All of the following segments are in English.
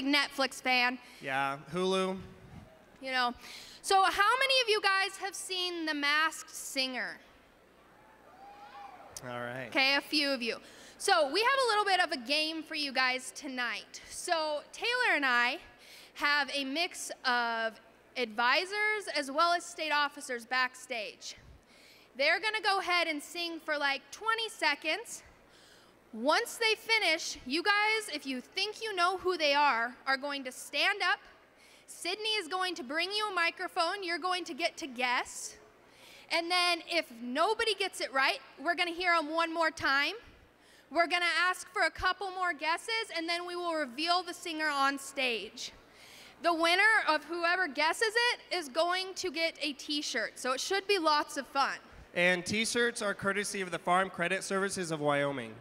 big Netflix fan. Yeah, Hulu. You know. So how many of you guys have seen The Masked Singer? All right. Okay, a few of you. So we have a little bit of a game for you guys tonight. So Taylor and I have a mix of advisors as well as state officers backstage. They're gonna go ahead and sing for like 20 seconds. Once they finish, you guys, if you think you know who they are going to stand up. Sydney is going to bring you a microphone. You're going to get to guess. And then if nobody gets it right, we're gonna hear them one more time. We're gonna ask for a couple more guesses, and then we will reveal the singer on stage. The winner of whoever guesses it is going to get a t-shirt, so it should be lots of fun. And t-shirts are courtesy of the Farm Credit Services of Wyoming.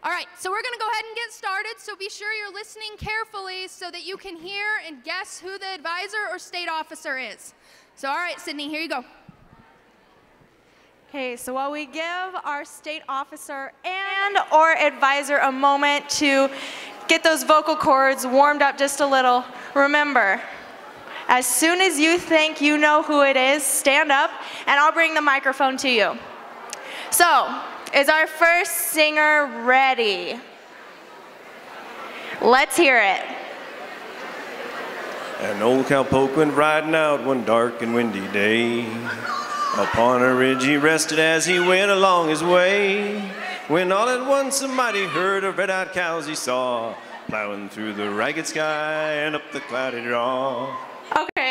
All right, so we're gonna go ahead and get started, so be sure you're listening carefully so that you can hear and guess who the advisor or state officer is. So all right, Sydney, here you go. Okay, so while we give our state officer and or advisor a moment to get those vocal cords warmed up just a little, remember, as soon as you think you know who it is, stand up and I'll bring the microphone to you. So, is our first singer ready? Let's hear it. An old cowpoke went riding out one dark and windy day. Upon a ridge he rested as he went along his way, when all at once a mighty herd of red-eyed cows he saw, plowing through the ragged sky and up the cloudy draw. Okay,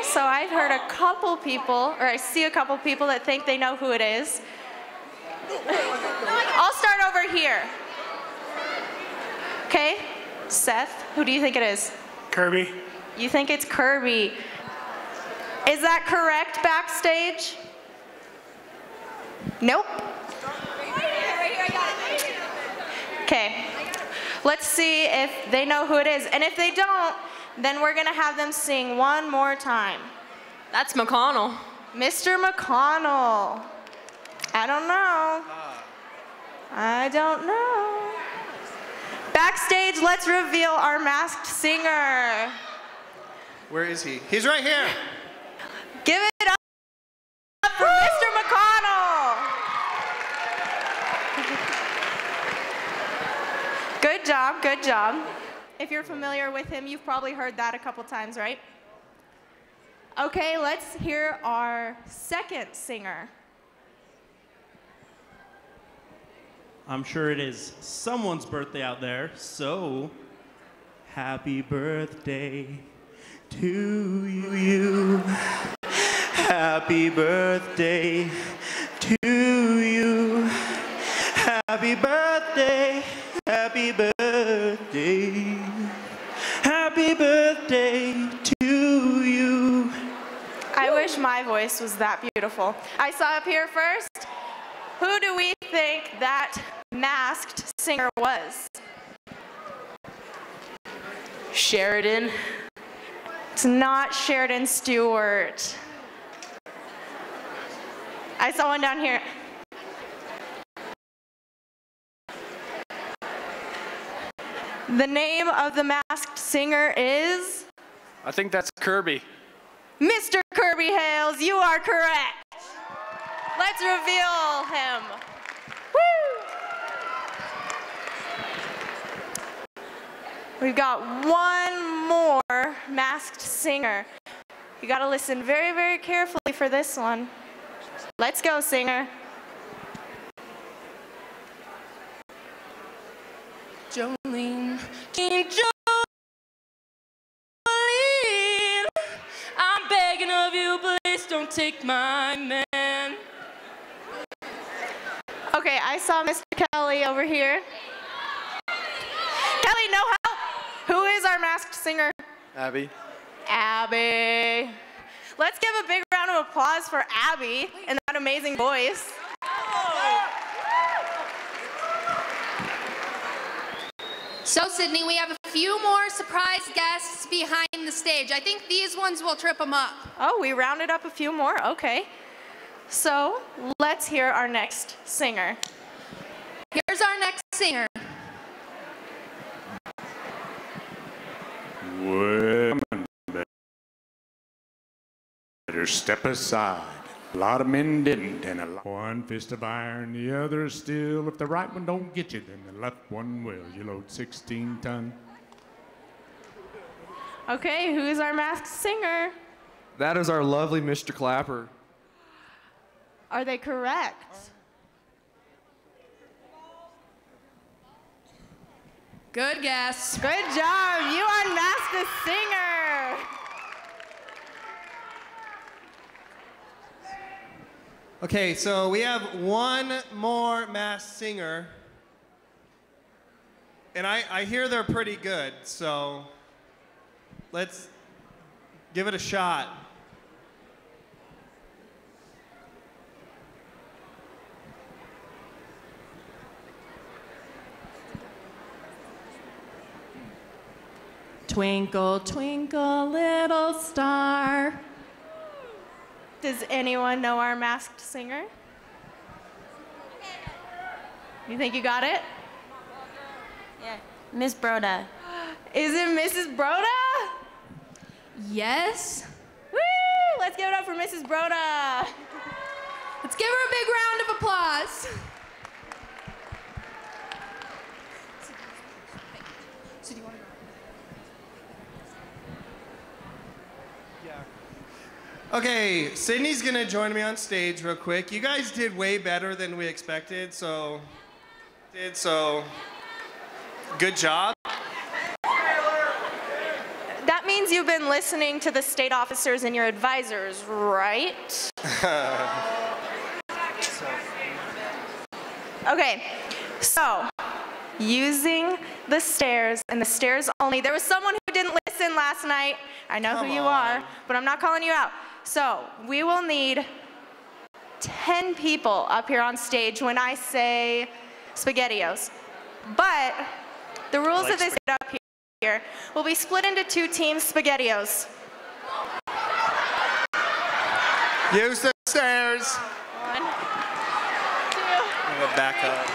so I've heard a couple people, or I see a couple people that think they know who it is. I'll start over here. Okay, Seth, who do you think it is? Kirby. You think it's Kirby. Is that correct, backstage? Nope. Okay, let's see if they know who it is. And if they don't, then we're gonna have them sing one more time. That's McConnell. Mr. McConnell. I don't know. I don't know. Backstage, let's reveal our masked singer. Where is he? He's right here. Give it up for Mr. McConnell. Good job, good job. If you're familiar with him, you've probably heard that a couple times, right? Okay, let's hear our second singer. I'm sure it is someone's birthday out there, so happy birthday to you. Happy birthday to you. Happy birthday, happy birthday. Happy birthday to you. I wish my voice was that beautiful. I saw up here first. Who do we think that masked singer was? Sheridan. It's not Sheridan Stewart. I saw one down here. The name of the masked singer is? I think that's Kirby. Mr. Kirby Hales, you are correct. Let's reveal him. Woo! We've got one more masked singer. You gotta listen very, very carefully for this one. Let's go, singer. Jolene, Jolene, I'm begging of you, please don't take my man. Okay, I saw Mr. Kelly over here. Kelly, no help. Who is our masked singer? Abby. Abby. Let's give a big round of applause for Abby and that amazing voice. So Sydney, we have a few more surprise guests behind the stage. I think these ones will trip them up. Oh, we rounded up a few more? Okay. So let's hear our next singer. Here's our next singer. Women better step aside. A lot of men didn't, and one fist of iron, the other is steel. If the right one don't get you, then the left one will. You load 16 ton. Okay, who's our masked singer? That is our lovely Mr. Clapper. Are they correct? Good guess. Good job. You unmasked the singer. Okay, so we have one more masked singer. And I hear they're pretty good, so let's give it a shot. Twinkle, twinkle, little star. Does anyone know our masked singer? You think you got it? Yeah, Miss Broda. Is it Mrs. Broda? Yes. Woo! Let's give it up for Mrs. Broda. Let's give her a big round of applause. So do you want to go? Okay, Sydney's gonna join me on stage real quick. You guys did way better than we expected, so good job. That means you've been listening to the state officers and your advisors, right? Okay, so using the stairs and the stairs only. There was someone who didn't listen last night. I know who you are, but I'm not calling you out. So we will need 10 people up here on stage when I say SpaghettiOs. But the rules of this up here will be split into 2 teams, SpaghettiOs. Use the stairs. 1, 2. I'm gonna back up.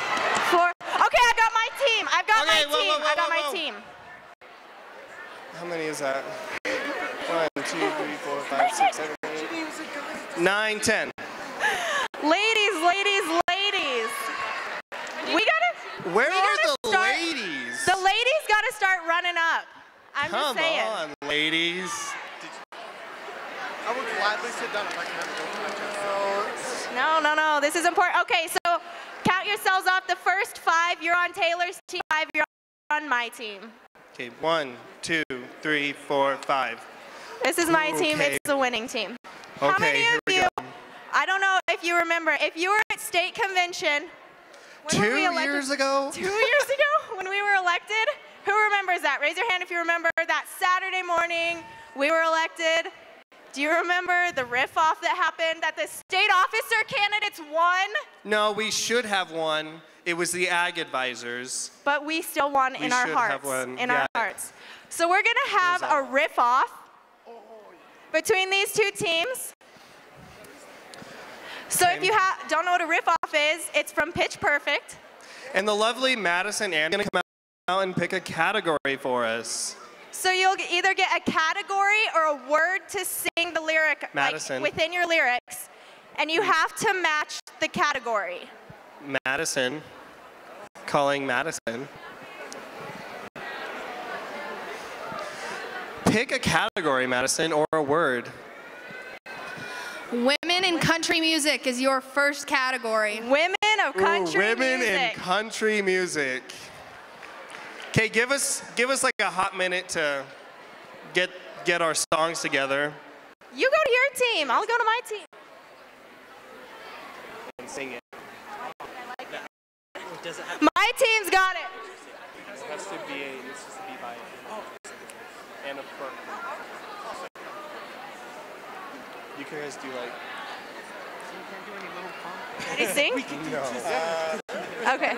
4. Okay, I got my team. I've got my whoa, team. whoa, whoa, I got whoa, my whoa. team. How many is that? 1, 2, 3, 4, 5, 6, 7, 8, 9, 10. Ladies, ladies, ladies. Where are the start, ladies? The ladies gotta start running up. I'm just saying. Come on, ladies. I would gladly sit down if I could have a No. This is important. Okay, so count yourselves off. The first 5, you're on Taylor's team. 5, you're on my team. Okay, 1, 2, 3, 4, 5. This is my team. Okay. It's the winning team. How many of you? I don't know if you remember. If you were at state convention. 2 years ago? 2 years ago when we were elected? Who remembers that? Raise your hand if you remember that Saturday morning we were elected. Do you remember the riff-off that happened, that the state officer candidates won? No, we should have won. It was the ag advisors. But we still won in our hearts. Our hearts. So we're going to have a riff-off between these 2 teams. So if you don't know what a riff-off is, it's from Pitch Perfect. And the lovely Madison Ann is going to come out and pick a category for us. So you'll either get a category or a word to sing the lyric like, within your lyrics, and you have to match the category. Madison, calling Madison. Pick a category, Madison, or a word. Women in country music is your first category. Women of country Women music. in country music. Okay, give us like a hot minute to get our songs together. You go to your team. I'll go to my team. And sing it. My team's got it. It has to be by and a per. You guys do like. Did he sing? No. Okay.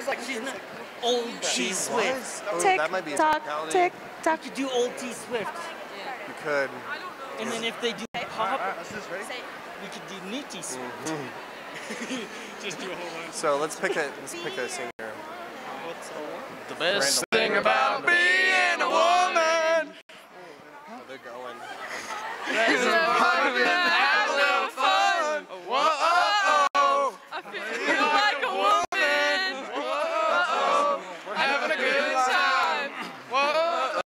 Old T Swift. Tick, that might be a tock, technicality. tick, tock. You could do old T Swift. You could. And then if they do pop, we could do new T Swift. Just do a whole bunch. So let's pick a singer. The best thing about being a woman There's a fun and have a little fun. Whoa, I feel like a woman. Whoa, we're having a good time. Whoa,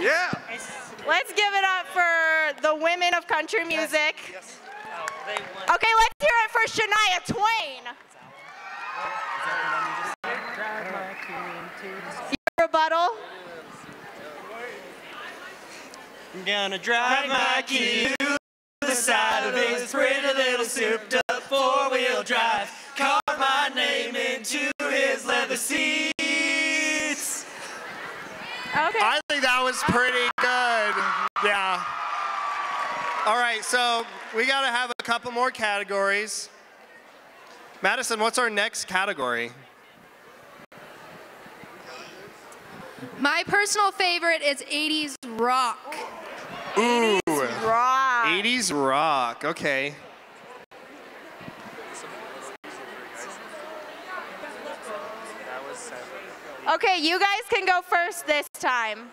yeah. Let's give it up for the women of country music. Okay, let's hear it for Shania Twain. Your rebuttal. I'm gonna drive my key to the side of his pretty little souped up four-wheel drive. Carve my name into his leather seats. Okay. I think that was pretty good. Yeah. All right, so we got to have a couple more categories. Madison, what's our next category? My personal favorite is 80s rock. Ooh. 80s rock. 80s rock, okay. Okay, you guys can go first this time.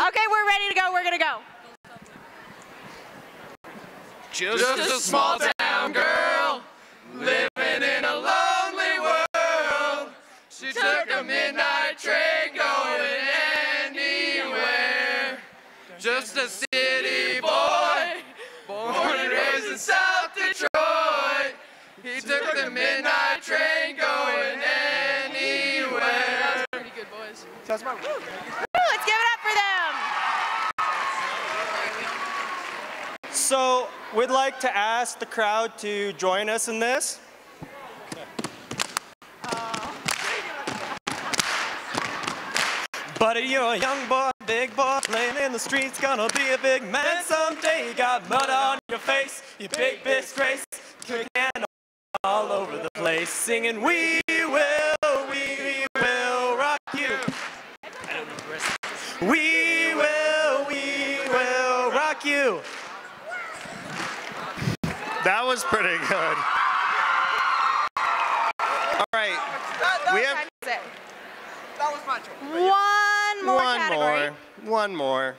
Okay, we're ready to go. We're gonna go. Just a small town girl living in a lonely world. She took a midnight train going anywhere. Just a city boy, born and raised in South Detroit. He took the midnight train going anywhere. That was pretty good, boys. Let's give it up for them. So we'd like to ask the crowd to join us in this. Buddy, you're a young boy, big boy, playing in the streets, gonna be a big man someday. You got mud on your face, you big disgrace, kicking all over the place, singing, we will rock you. I don't know the rest. We will rock you. That was pretty good. All right. We have That was my choice. One more category. One more.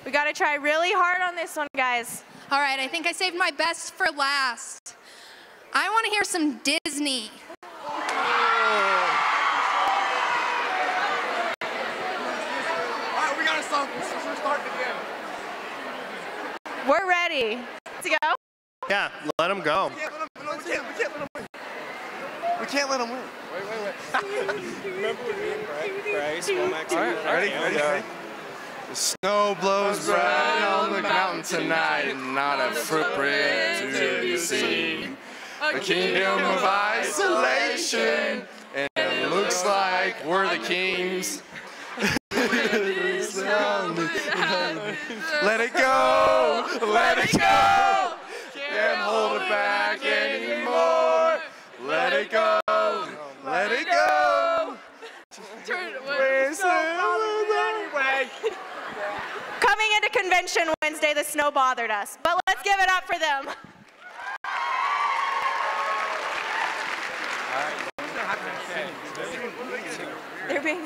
We gotta try really hard on this one, guys. All right, I think I saved my best for last. I want to hear some Disney. All right, we got a song. We're starting again. We're ready. Let's go. Yeah, let him go. We can't let him win. Wait. Remember when me and Bryce, Womack, All right, ready? The snow blows bright on the mountain tonight, not a footprint to be seen. A kingdom of isolation, and it looks like we're the kings. Let it go, let it go. Can't hold it back anymore. Let it go, let it go. Turn it away. Anyway. Coming into Convention Wednesday, the snow bothered us, but let's give it up for them. They're being...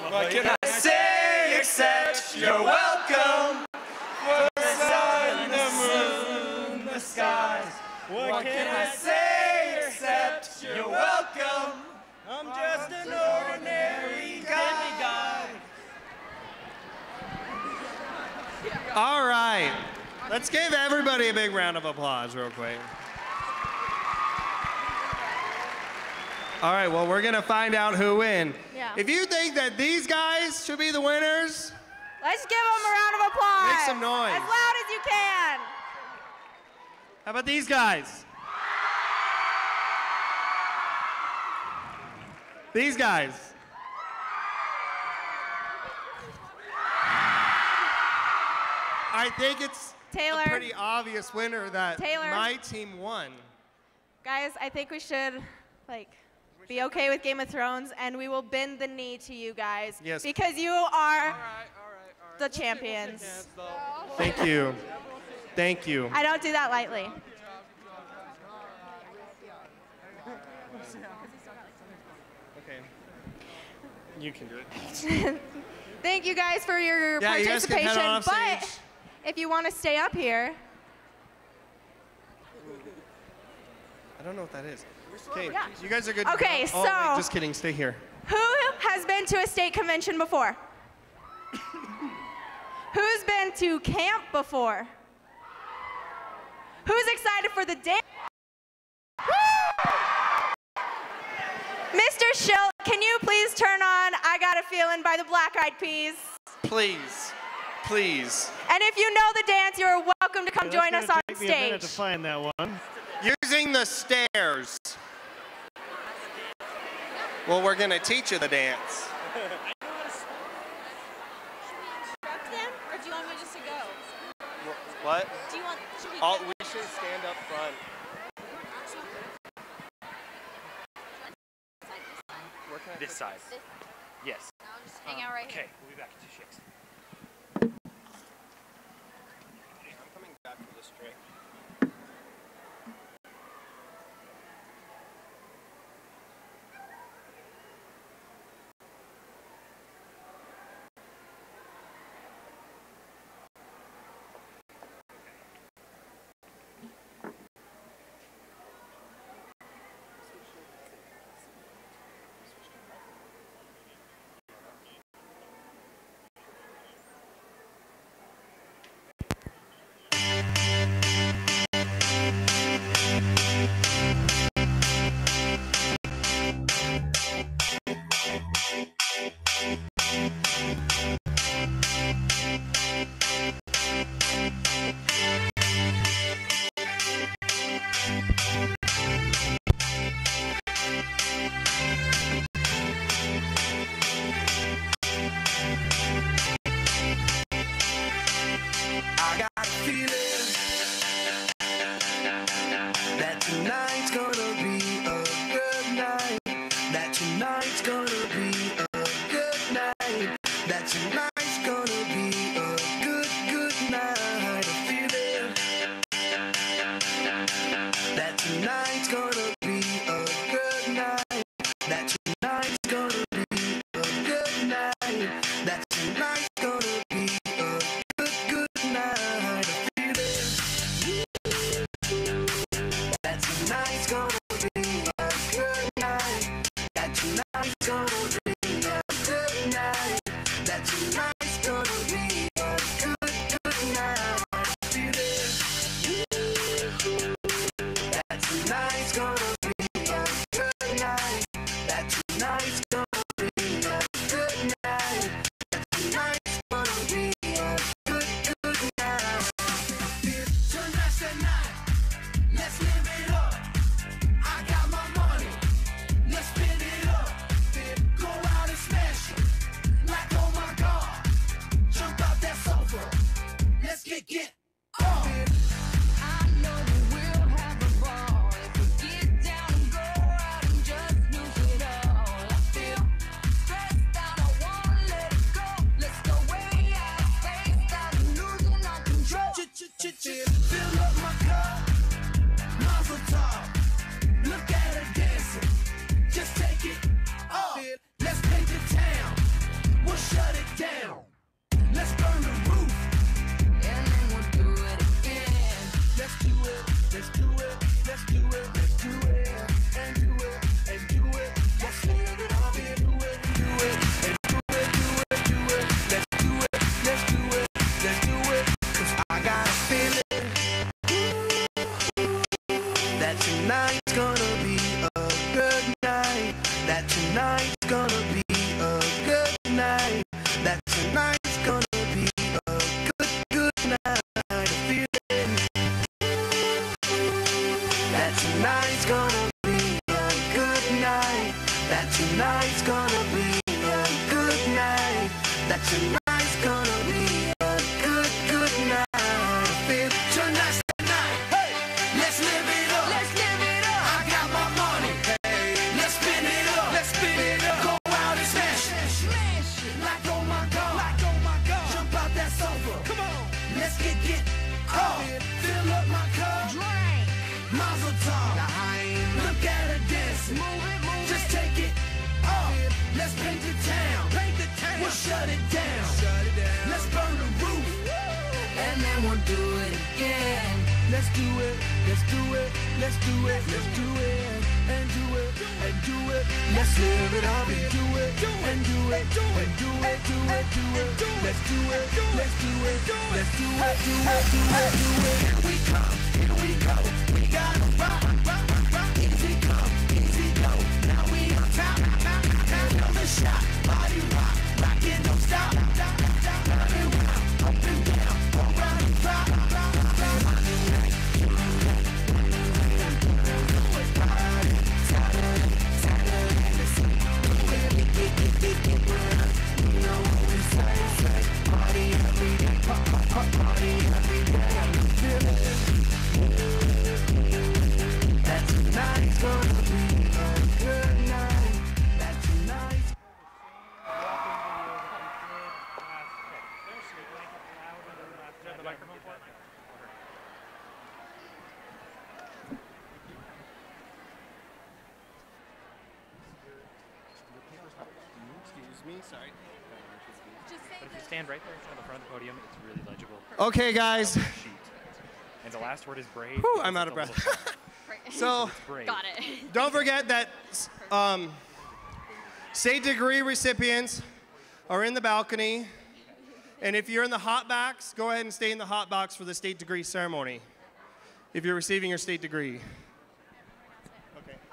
What can I say except you're welcome? For the sun, the moon, the skies. What can I say except you're welcome? I'm just an ordinary guy. All right. Let's give everybody a big round of applause real quick. All right, well, we're going to find out who wins. Yeah. If you think that these guys should be the winners, Let's give them a round of applause. make some noise. As loud as you can. How about these guys? These guys. I think it's Taylor. a pretty obvious winner that Taylor. my team won. Guys, I think we should, be okay with Game of Thrones, and we will bend the knee to you guys. Yes. Because you are the champions. Thank you. Thank you. I don't do that lightly. Okay. You can do it. Thank you guys for your Yeah, you guys can participation. head on off But stage. if you want to stay up here, I don't know what that is. Okay, Yeah. you guys are good. Okay, to go. Oh, so- wait, just kidding. Stay here. who has been to a state convention before? Who's been to camp before? Who's excited for the dance? Mr. Schilt, can you please turn on I Got a Feeling by the Black Eyed Peas? Please, please. And if you know the dance, you're welcome to come join us on Take me a minute to stage. find that one. Using the stairs. Well, we're going to teach you the dance. Or do you want me just to go? What? Do you want, should we We should stand up front. This side. Yes. I'll just hang out right here. Okay, we'll be back in 2 shakes. I'm coming back for this trick. I got a feeling that tonight's gonna be a good night. That tonight's gonna be a good night. That tonight's gonna be a good, good night. A feeling that tonight's gonna be a good night. That tonight's gonna be a good night. That tonight's gonna be a good, good night. A feeling that tonight's gonna be a good night. That tonight's gonna be a good night. That tonight's gonna be a good, good night. A feeling that tonight's gonna be a good night. That tonight's gonna be a good night. That tonight's gonna be a good, good night. Tonight's the night. Let's live it up. I got my money. Let's spin it up. Go out and smash it. Like, oh my God. Jump out that sofa. Let's get on. I know that we'll have a ball if we get down and go out and just lose it all. I feel stressed out. I wanna let it go. Let's go way out of space. Out and losing all control. Fill up my cup. Mazel tov. Look at her dancing. Just take it off. Let's paint the town. We'll shut it down. Let's burn the roof. And then we'll do it again. Let's do it. Let's do it. Let's do it. Let's do it. And do it. And do it. Let's live it up and do it. Do it. And do it. Do it. Do it. Let's do it. Let's do it. Let's do it. 'Cause I got a feeling that tonight's gonna be a good night. That tonight's gonna be a good night. That tonight's gonna be a good, good night. A feeling that tonight's gonna be a good night. That tonight's gonna be a good night. That tonight's gonna be a good, good night. A feeling tonight's the night. Hey, let's live it up. Let's live it up. I got my money. Hey, let's spin it up. Let's spin it up. Go out and smash it. Smash it. Like oh my God. Like oh my God. Jump out that sofa. Come on. Let's get off. Fill up my cup. Drink. Mazel tov. Look at her dancing. Move it, move it. Just take it off. Let's paint the town. do it, let's do it, let's do it, let's do it, and do it, and do it. Let's live it up and do it, and do it, and do it, do it, do it. Let's do it, let's do it, let's do it, do it, do it, do it. Here we come, here we go. We gotta rock, rock, rock. Easy come, easy go. Now we on top, another shot. Body rock, rockin', don't stop. Turn it round, up and down, around the clock. Excuse me, sorry. But if you stand right there in front of the front of the podium, it's really legible. Okay, guys. And the last word is brave. Whew, I'm out of breath. So, Got it. don't forget that state degree recipients are in the balcony. And if you're in the hot box, go ahead and stay in the hot box for the state degree ceremony if you're receiving your state degree.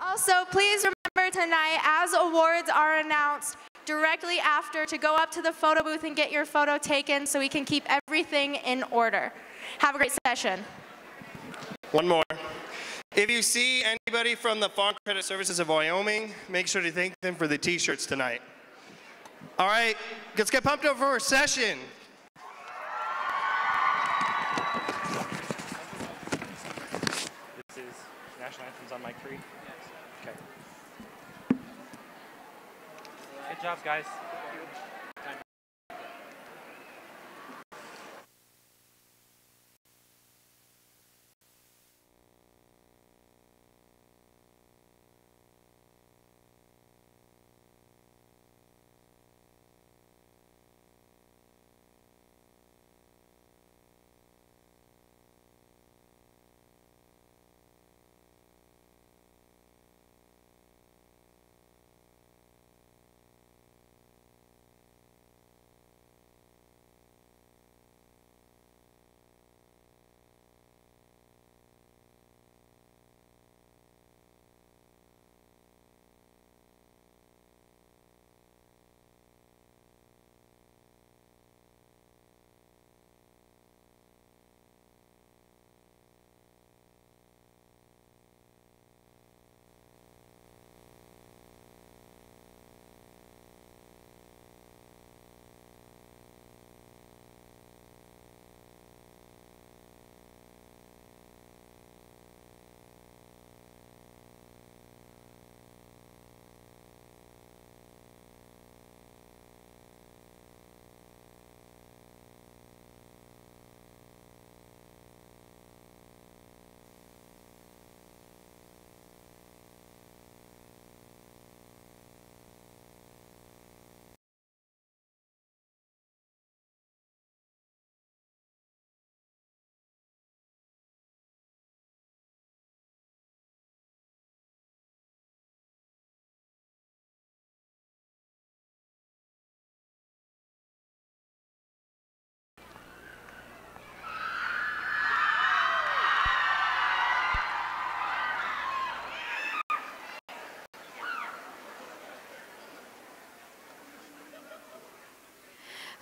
Also, please remember tonight, as awards are announced, directly after to go up to the photo booth and get your photo taken so we can keep everything in order. Have a great session. One more. If you see anybody from the Farm Credit Services of Wyoming, make sure to thank them for the t-shirts tonight. All right, let's get pumped up for our session. This is National Anthems on mic 3. Okay. Good job, guys.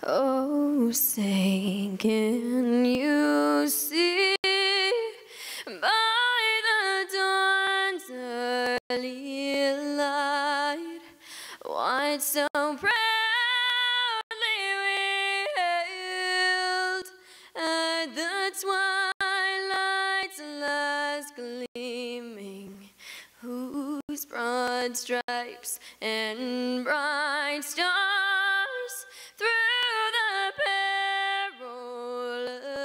Oh, say, can you see by the dawn's early light what so proudly we hailed at the twilight's last gleaming, whose broad stripes and bright stars through the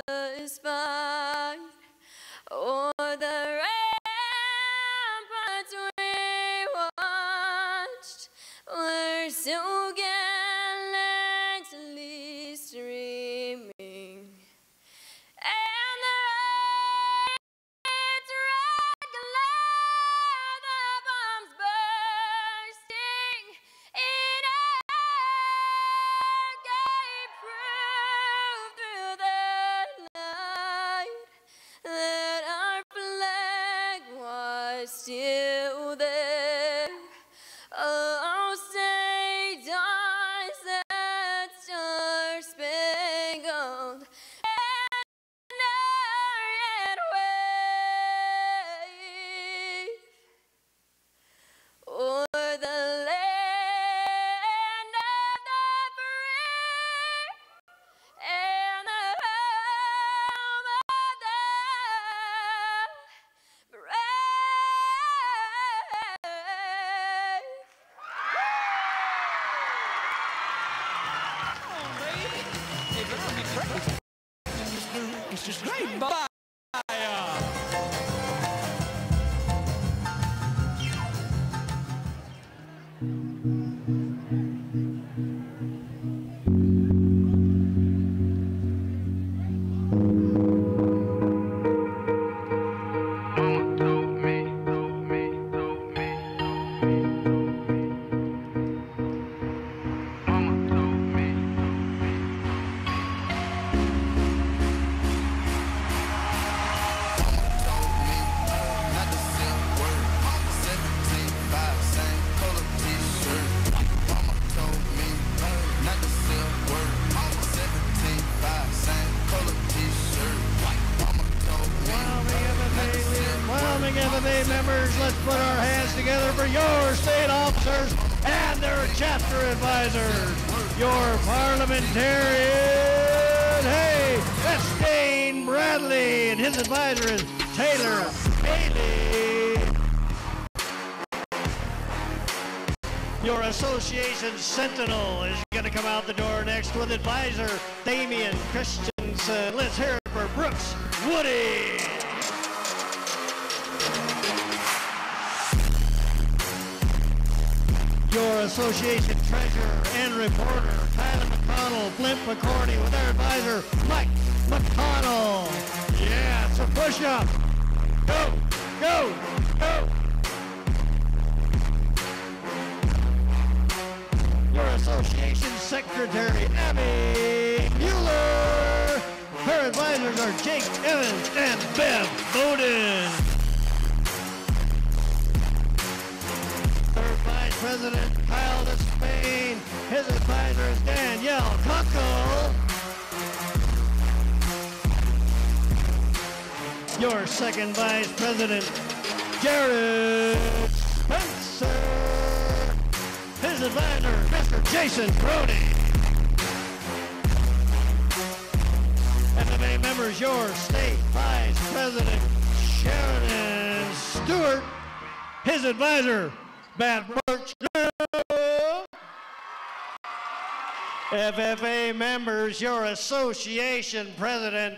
perilous fight o'er the ramparts we watched were so gallantly streaming. It's just great. Bye. Wyoming FFA members, let's put our hands together for your state officers and their chapter advisors. Your parliamentarian, hey, that's Dane Bradley, and his advisor is Taylor Haley. Your association sentinel is going to come out the door next with advisor Damian Christensen. Let's hear it for Brooks Woody. Your association treasurer and reporter, Kylie McConnell, Flint McCorney, with our advisor, Mike McConnell. Yeah, it's a push-up. Go, go, go. Your association secretary, Abby Mueller. Her advisors are Jake Evans and Bev Bowden. Vice President Kyle Despain. His advisor is Danielle Kunkel. Your second Vice President, Jared Spencer. His advisor, Mr. Jason Brody. FFA members, your state Vice President, Sheridan Stewart. His advisor, Bad Birch. FFA members, your association president.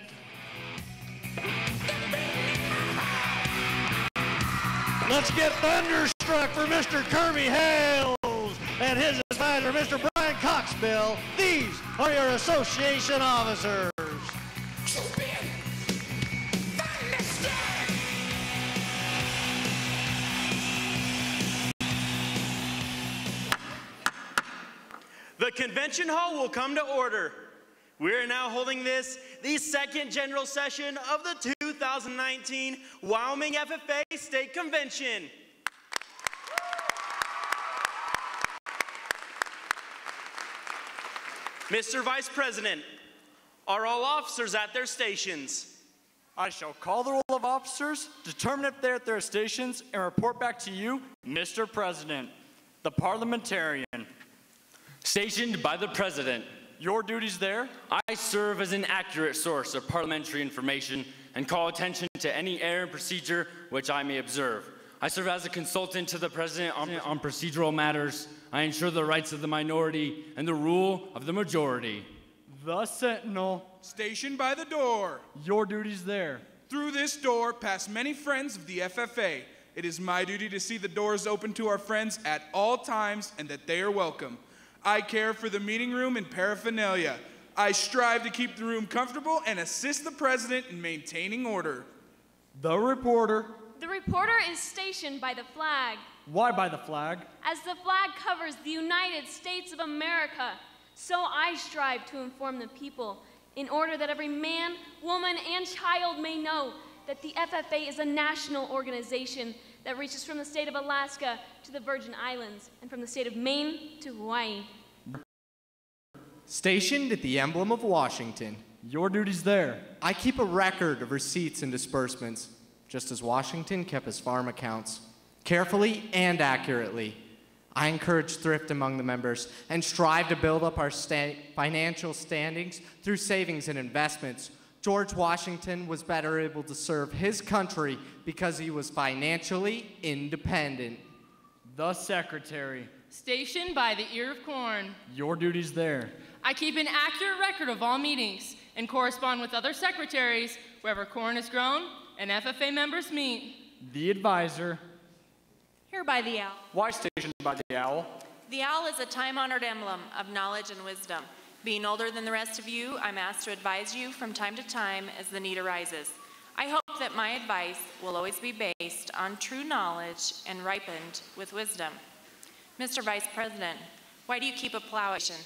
Let's get thunderstruck for Mr. Kirby Hales and his advisor, Mr. Brian Coxbill. These are your association officers. The convention hall will come to order. We are now holding the second general session of the 2019 Wyoming FFA State Convention. Mr. Vice President, are all officers at their stations? I shall call the roll of officers, determine if they're at their stations, and report back to you, Mr. President. The parliamentarian. Stationed by the President. Your duties there? I serve as an accurate source of parliamentary information and call attention to any error in procedure which I may observe. I serve as a consultant to the President on procedural matters. I ensure the rights of the minority and the rule of the majority. The Sentinel. Stationed by the door. Your duties there. Through this door pass many friends of the FFA. It is my duty to see the doors open to our friends at all times and that they are welcome. I care for the meeting room and paraphernalia. I strive to keep the room comfortable and assist the President in maintaining order. The reporter. The reporter is stationed by the flag. Why by the flag? As the flag covers the United States of America, so I strive to inform the people in order that every man, woman, and child may know that the FFA is a national organization that reaches from the state of Alaska to the Virgin Islands and from the state of Maine to Hawaii. Stationed at the emblem of Washington. Your duties there. I keep a record of receipts and disbursements, just as Washington kept his farm accounts. Carefully and accurately. I encourage thrift among the members and strive to build up our financial standings through savings and investments. George Washington was better able to serve his country because he was financially independent. The Secretary. Stationed by the ear of corn. Your duties there. I keep an accurate record of all meetings and correspond with other secretaries wherever corn is grown and FFA members meet. The advisor. Here by the owl. Why stationed by the owl? The owl is a time-honored emblem of knowledge and wisdom. Being older than the rest of you, I'm asked to advise you from time to time as the need arises. I hope that my advice will always be based on true knowledge and ripened with wisdom. Mr. Vice President, why do you keep a plow station?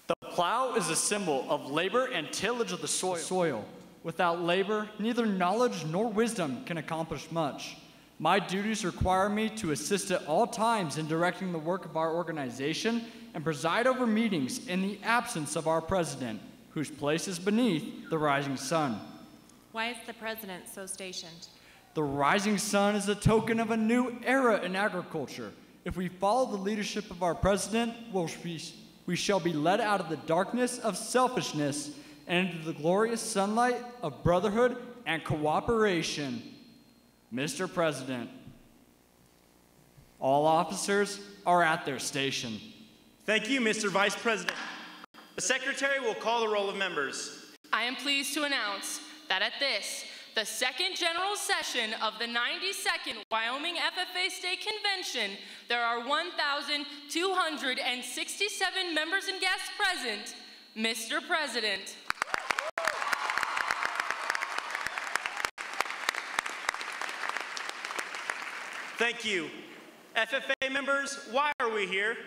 The plow is a symbol of labor and tillage of the soil. Without labor, neither knowledge nor wisdom can accomplish much. My duties require me to assist at all times in directing the work of our organization and preside over meetings in the absence of our president, whose place is beneath the rising sun. Why is the president so stationed? The rising sun is a token of a new era in agriculture. If we follow the leadership of our president, we shall be led out of the darkness of selfishness and into the glorious sunlight of brotherhood and cooperation. Mr. President, all officers are at their station. Thank you, Mr. Vice President. The Secretary will call the roll of members. I am pleased to announce that at this, the second general session of the 92nd Wyoming FFA State Convention, there are 1,267 members and guests present. Mr. President. Thank you. FFA members, why are we here?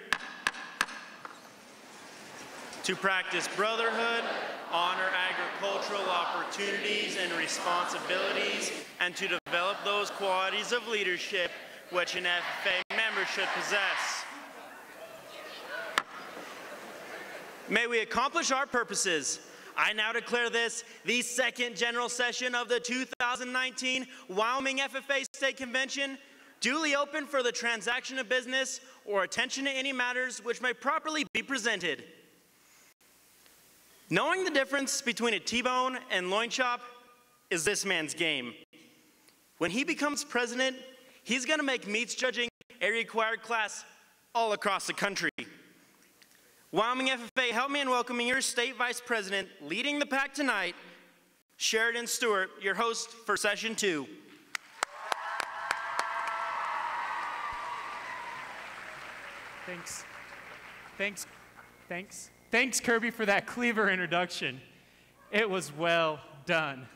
To practice brotherhood, honor agricultural opportunities and responsibilities, and to develop those qualities of leadership which an FFA member should possess. May we accomplish our purposes. I now declare this the second general session of the 2019 Wyoming FFA State Convention duly open for the transaction of business or attention to any matters which may properly be presented. Knowing the difference between a T-bone and loin chop is this man's game. When he becomes president, he's gonna make meats judging a required class all across the country. Wyoming FFA, help me in welcoming your state vice president leading the pack tonight, Sheridan Stewart, your host for session 2. Thanks, Kirby, for that cleaver introduction. It was well done.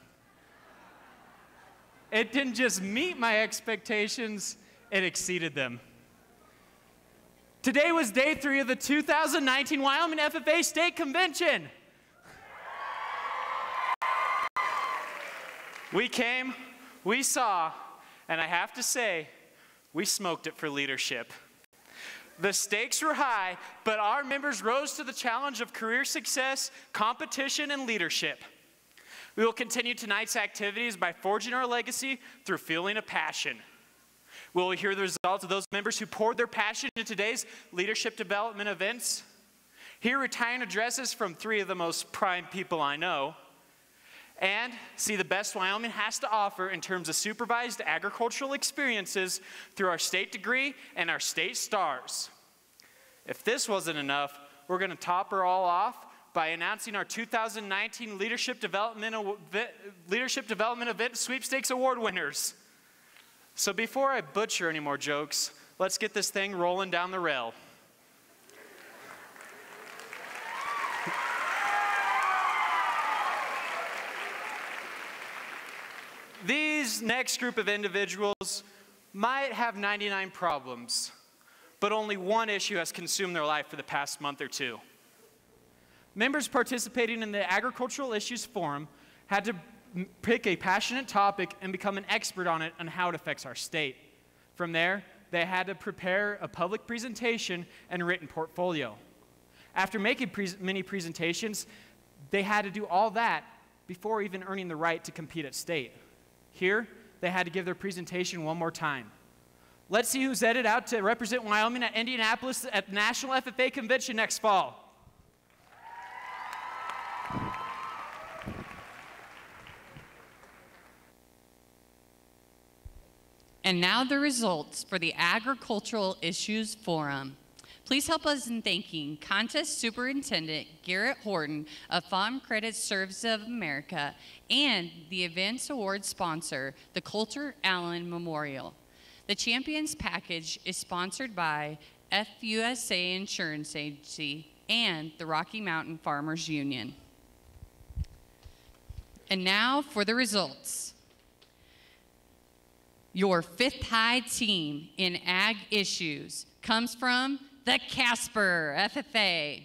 It didn't just meet my expectations, it exceeded them. Today was day 3 of the 2019 Wyoming FFA State Convention. We came, we saw, and I have to say, we smoked it for leadership. The stakes were high, but our members rose to the challenge of career success, competition, and leadership. We will continue tonight's activities by forging our legacy through feeling a passion. We will hear the results of those members who poured their passion into today's leadership development events, hear retiring addresses from 3 of the most prime people I know, and see the best Wyoming has to offer in terms of supervised agricultural experiences through our state degree and our state stars. If this wasn't enough, we're going to top her all off by announcing our 2019 Leadership Development Event Sweepstakes Award winners. So before I butcher any more jokes, let's get this thing rolling down the rail. These next group of individuals might have 99 problems, but only one issue has consumed their life for the past month or 2. Members participating in the Agricultural Issues Forum had to pick a passionate topic and become an expert on it and how it affects our state. From there, they had to prepare a public presentation and a written portfolio. After making many presentations, they had to do all that before even earning the right to compete at state. Here, they had to give their presentation one more time. Let's see who's headed out to represent Wyoming at Indianapolis at the National FFA Convention next fall. And now the results for the Agricultural Issues Forum. Please help us in thanking Contest Superintendent Garrett Horton of Farm Credit Services of America and the event's award sponsor, the Coulter Allen Memorial. The Champions Package is sponsored by FUSA Insurance Agency and the Rocky Mountain Farmers Union. And now for the results. Your fifth high team in Ag Issues comes from the Casper FFA.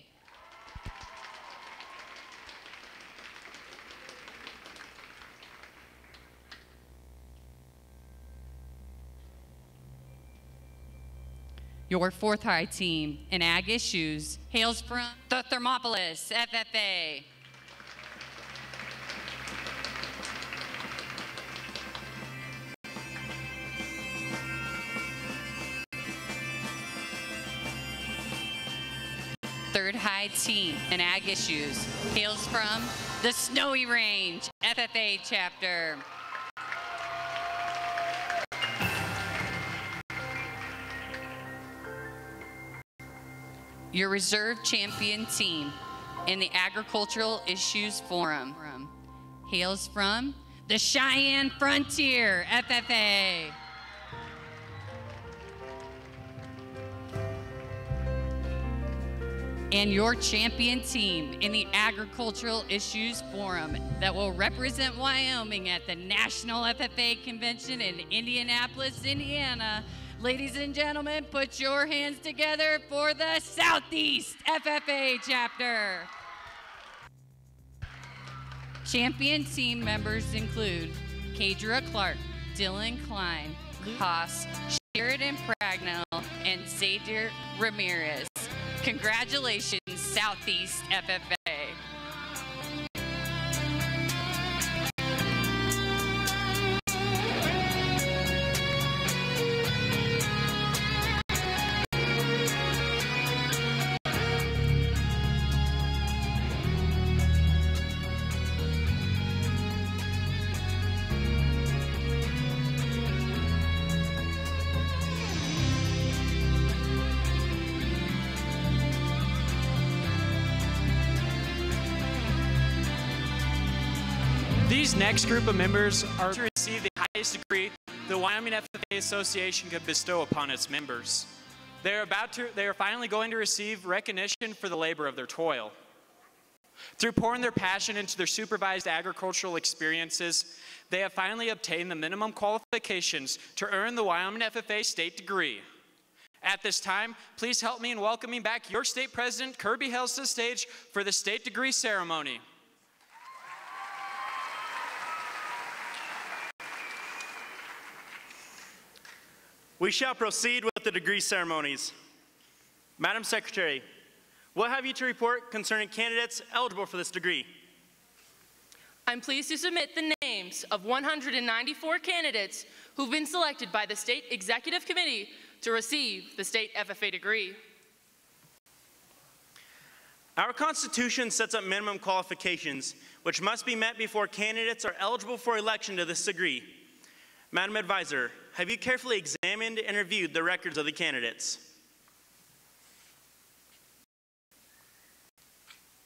Your fourth high team in Ag Issues hails from the Thermopolis FFA. Third high team in Ag Issues hails from the Snowy Range FFA chapter. Your reserve champion team in the Agricultural Issues Forum hails from the Cheyenne Frontier FFA. And your champion team in the Agricultural Issues Forum that will represent Wyoming at the National FFA Convention in Indianapolis, Indiana. Ladies and gentlemen, put your hands together for the Southeast FFA chapter. Champion team members include Kadra Clark, Dylan Klein, Haas, Sheridan Pragnell, and Zadir Ramirez. Congratulations, Southeast FFA. These next group of members are to receive the highest degree the Wyoming FFA Association could bestow upon its members. They are finally going to receive recognition for the labor of their toil. Through pouring their passion into their supervised agricultural experiences, they have finally obtained the minimum qualifications to earn the Wyoming FFA state degree. At this time, please help me in welcoming back your state president, Kirby Hales, to the stage for the state degree ceremony. We shall proceed with the degree ceremonies. Madam Secretary, what have you to report concerning candidates eligible for this degree? I'm pleased to submit the names of 194 candidates who've been selected by the State Executive Committee to receive the state FFA degree. Our Constitution sets up minimum qualifications, which must be met before candidates are eligible for election to this degree. Madam Advisor, have you carefully examined and reviewed the records of the candidates?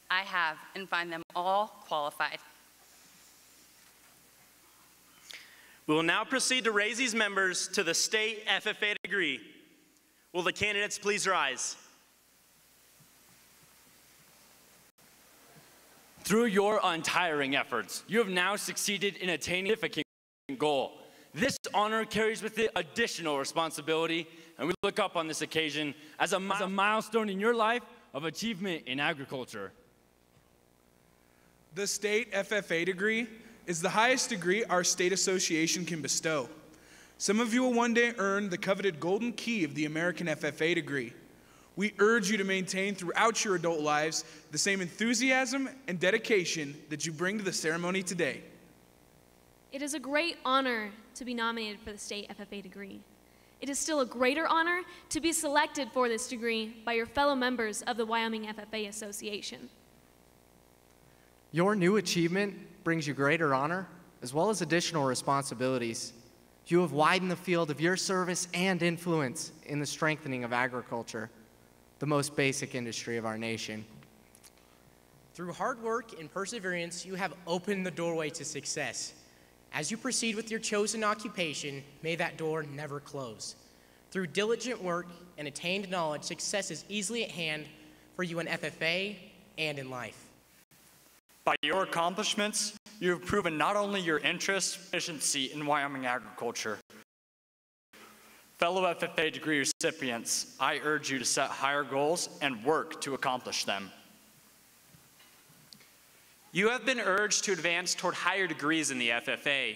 I have, and find them all qualified. We will now proceed to raise these members to the state FFA degree. Will the candidates please rise? Through your untiring efforts, you have now succeeded in attaining a significant goal. This honor carries with it additional responsibility, and we look up on this occasion as a milestone in your life of achievement in agriculture. The state FFA degree is the highest degree our state association can bestow. Some of you will one day earn the coveted golden key of the American FFA degree. We urge you to maintain throughout your adult lives the same enthusiasm and dedication that you bring to the ceremony today. It is a great honor to be nominated for the state FFA degree. It is still a greater honor to be selected for this degree by your fellow members of the Wyoming FFA Association. Your new achievement brings you greater honor as well as additional responsibilities. You have widened the field of your service and influence in the strengthening of agriculture. the most basic industry of our nation. Through hard work and perseverance, you have opened the doorway to success. As you proceed with your chosen occupation, may that door never close. Through diligent work and attained knowledge, success is easily at hand for you in FFA and in life. By your accomplishments, you have proven not only your interest and efficiency in Wyoming agriculture. Fellow FFA degree recipients, I urge you to set higher goals and work to accomplish them. You have been urged to advance toward higher degrees in the FFA.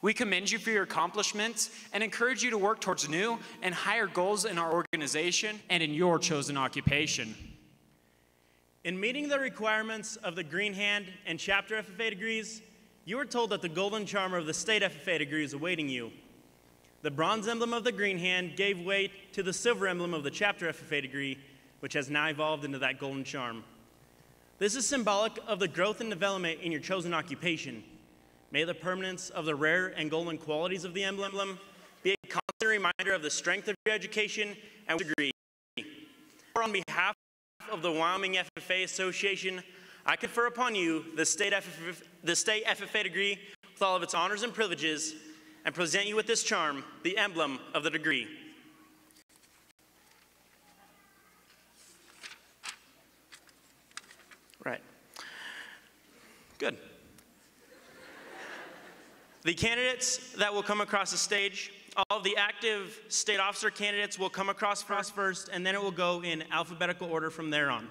We commend you for your accomplishments and encourage you to work towards new and higher goals in our organization and in your chosen occupation. In meeting the requirements of the Green Hand and Chapter FFA degrees, you were told that the golden charmer of the State FFA degree is awaiting you. The bronze emblem of the Green Hand gave way to the silver emblem of the Chapter FFA degree, which has now evolved into that golden charm. This is symbolic of the growth and development in your chosen occupation. May the permanence of the rare and golden qualities of the emblem be a constant reminder of the strength of your education and degree. On behalf of the Wyoming FFA Association, I confer upon you the State FFA degree with all of its honors and privileges and present you with this charm, the emblem of the degree. Right. Good. The candidates that will come across the stage, all of the active state officer candidates will come across first, and then it will go in alphabetical order from there on.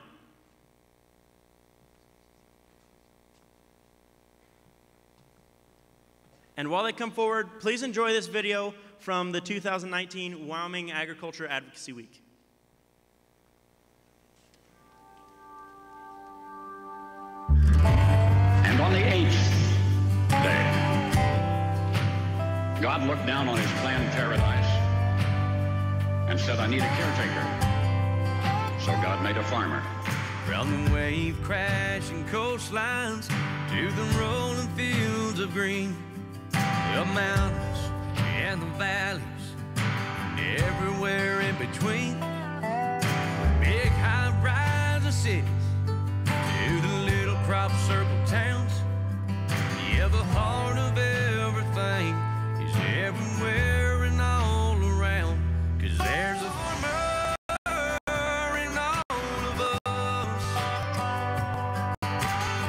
And while they come forward, please enjoy this video from the 2019 Wyoming Agriculture Advocacy Week. And on the 8th day, God looked down on his planned paradise and said, I need a caretaker. So God made a farmer. From the wave crashing coastlines to the rolling fields of green, the mountains and the valleys, and everywhere in between, big high-rising cities to the little crop circle towns. Yeah, the heart of everything is everywhere and all around, 'cause there's a farmer in all of us.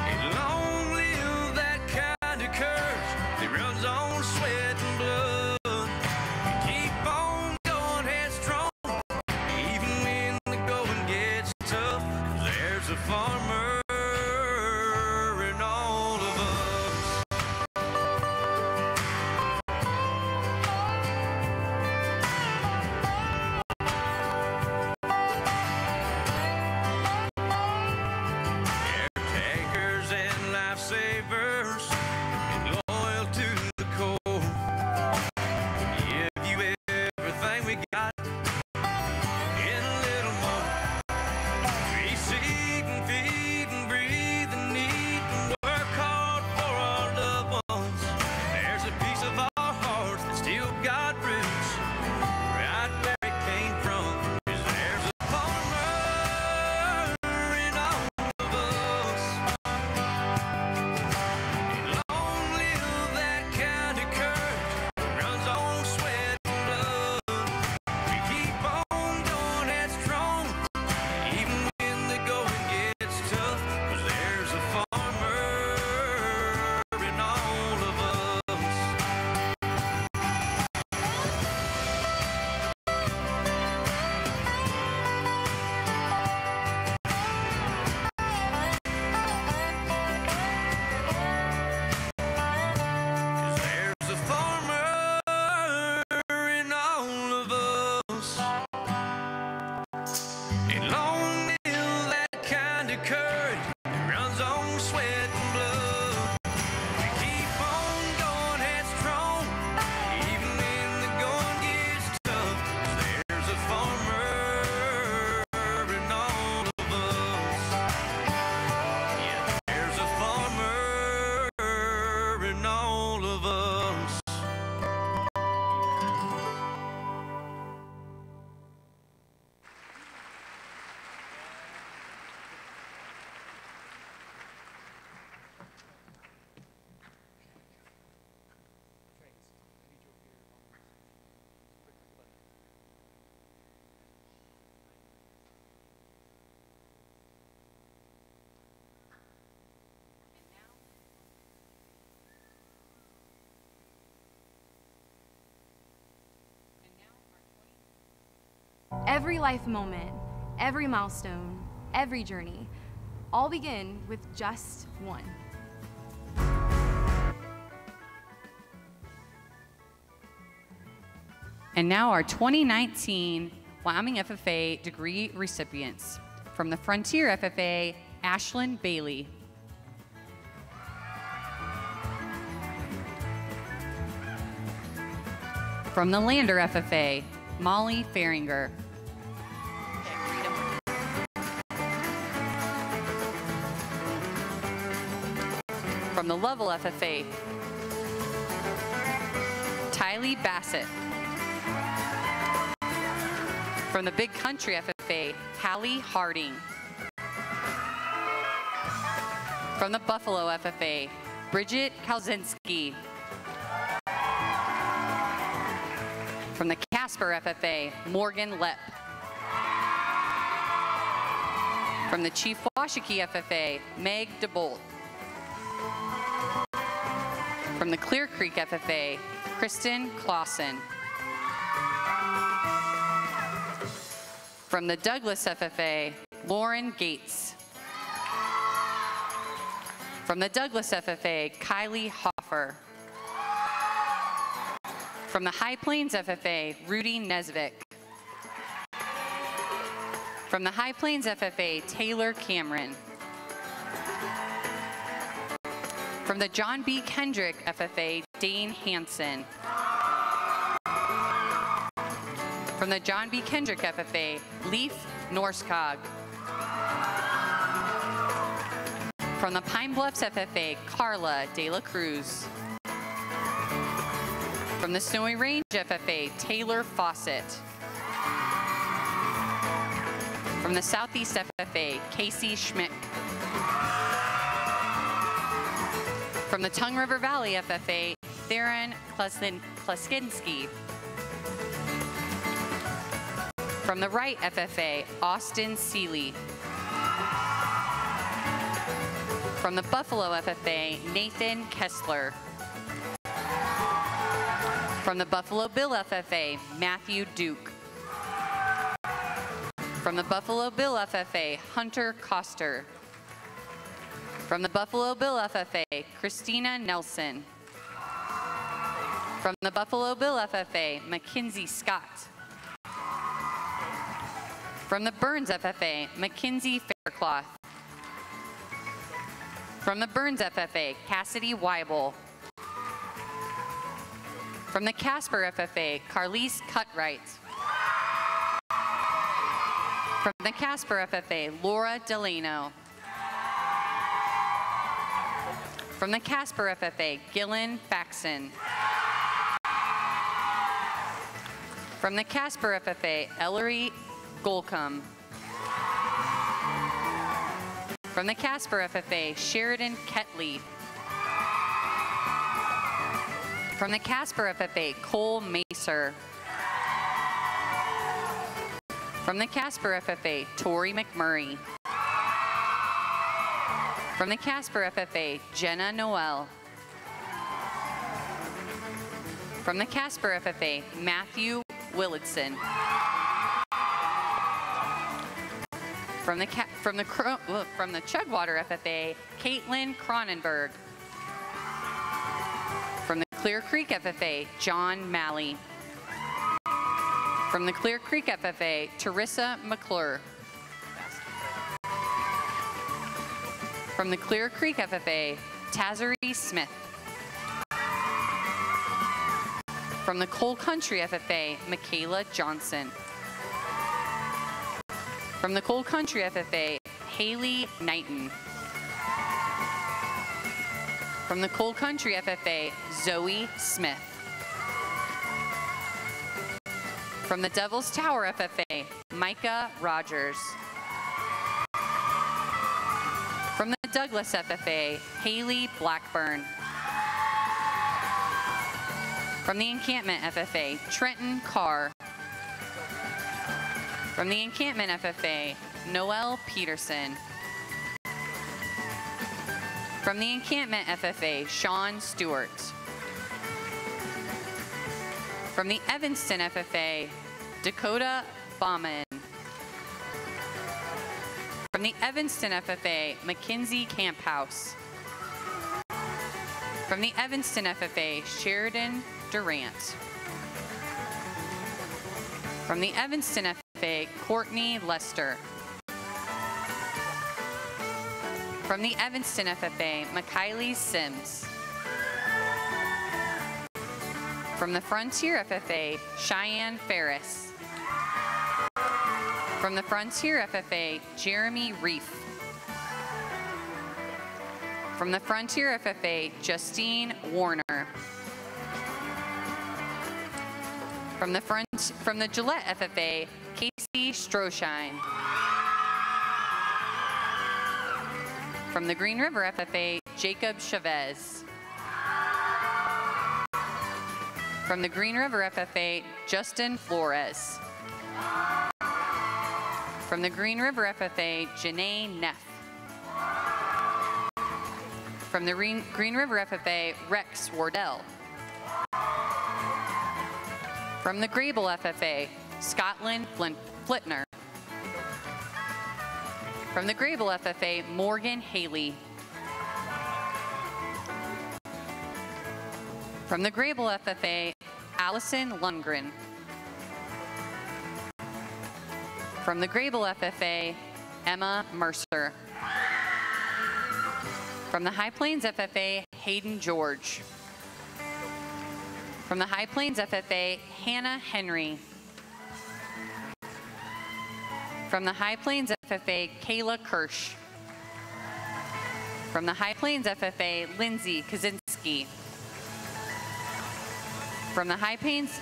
And long live that kind of courage that runs on sweat and blood. Keep on going headstrong, Every life moment, every milestone, every journey, all begin with just one. And now our 2019 Wyoming FFA degree recipients. From the Frontier FFA, Ashlyn Bailey. From the Lander FFA, Molly Faringer. From the Lovell FFA, Kylie Bassett. From the Big Country FFA, Hallie Harding. From the Buffalo FFA, Bridget Kalzinski. From the Casper FFA, Morgan Lepp. From the Chief Washakie FFA, Meg DeBolt. From the Clear Creek FFA, Kristen Clausen. From the Douglas FFA, Lauren Gates. From the Douglas FFA, Kylie Hoffer. From the High Plains FFA, Rudy Nesvik. From the High Plains FFA, Taylor Cameron. From the John B. Kendrick FFA, Dane Hansen. From the John B. Kendrick FFA, Leif Norskog. From the Pine Bluffs FFA, Carla De La Cruz. From the Snowy Range FFA, Taylor Fawcett. From the Southeast FFA, Casey Schmidt. From the Tongue River Valley FFA, Theron Klaskinski. From the Wright FFA, Austin Seeley. From the Buffalo FFA, Nathan Kessler. From the Buffalo Bill FFA, Matthew Duke. From the Buffalo Bill FFA, Hunter Koster. From the Buffalo Bill FFA, Christina Nelson. From the Buffalo Bill FFA, Mackenzie Scott. From the Burns FFA, Mackenzie Faircloth. From the Burns FFA, Cassidy Weibel. From the Casper FFA, Carlise Cutright. From the Casper FFA, Laura Delano. From the Casper FFA, Gillen Faxon. From the Casper FFA, Ellery Golcomb. From the Casper FFA, Sheridan Ketley. From the Casper FFA, Cole Macer. From the Casper FFA, Tori McMurray. From the Casper FFA, Jenna Noel. From the Casper FFA, Matthew Willardson. From the Chugwater FFA, Caitlin Cronenberg. From the Clear Creek FFA, John Malley. From the Clear Creek FFA, Teresa McClure. From the Clear Creek FFA, Tazari Smith. From the Coal Country FFA, Michaela Johnson. From the Coal Country FFA, Haley Knighton. From the Coal Country FFA, Zoe Smith. From the Devil's Tower FFA, Micah Rogers. From the Douglas FFA, Haley Blackburn. From the Encampment FFA, Trenton Carr. From the Encampment FFA, Noel Peterson. From the Encampment FFA, Sean Stewart. From the Evanston FFA, Dakota Bauman. From the Evanston FFA, Mackenzie Camphouse. From the Evanston FFA, Sheridan Durant. From the Evanston FFA, Courtney Lester. From the Evanston FFA, Kylie Sims. From the Frontier FFA, Cheyenne Ferris. From the Frontier FFA, Jeremy Reef. From the Frontier FFA, Justine Warner. From the Gillette FFA, Casey Stroshine. From the Green River FFA, Jacob Chavez. From the Green River FFA, Justin Flores. From the Green River FFA, Janae Neff. From the Green River FFA, Rex Wardell. From the Grable FFA, Scotland Flitner. From the Grable FFA, Morgan Haley. From the Grable FFA, Allison Lundgren. From the Grable FFA, Emma Mercer. From the High Plains FFA, Hayden George. From the High Plains FFA, Hannah Henry. From the High Plains FFA, Kayla Kirsch. From the High Plains FFA, Lindsay Kaczynski. From the High Plains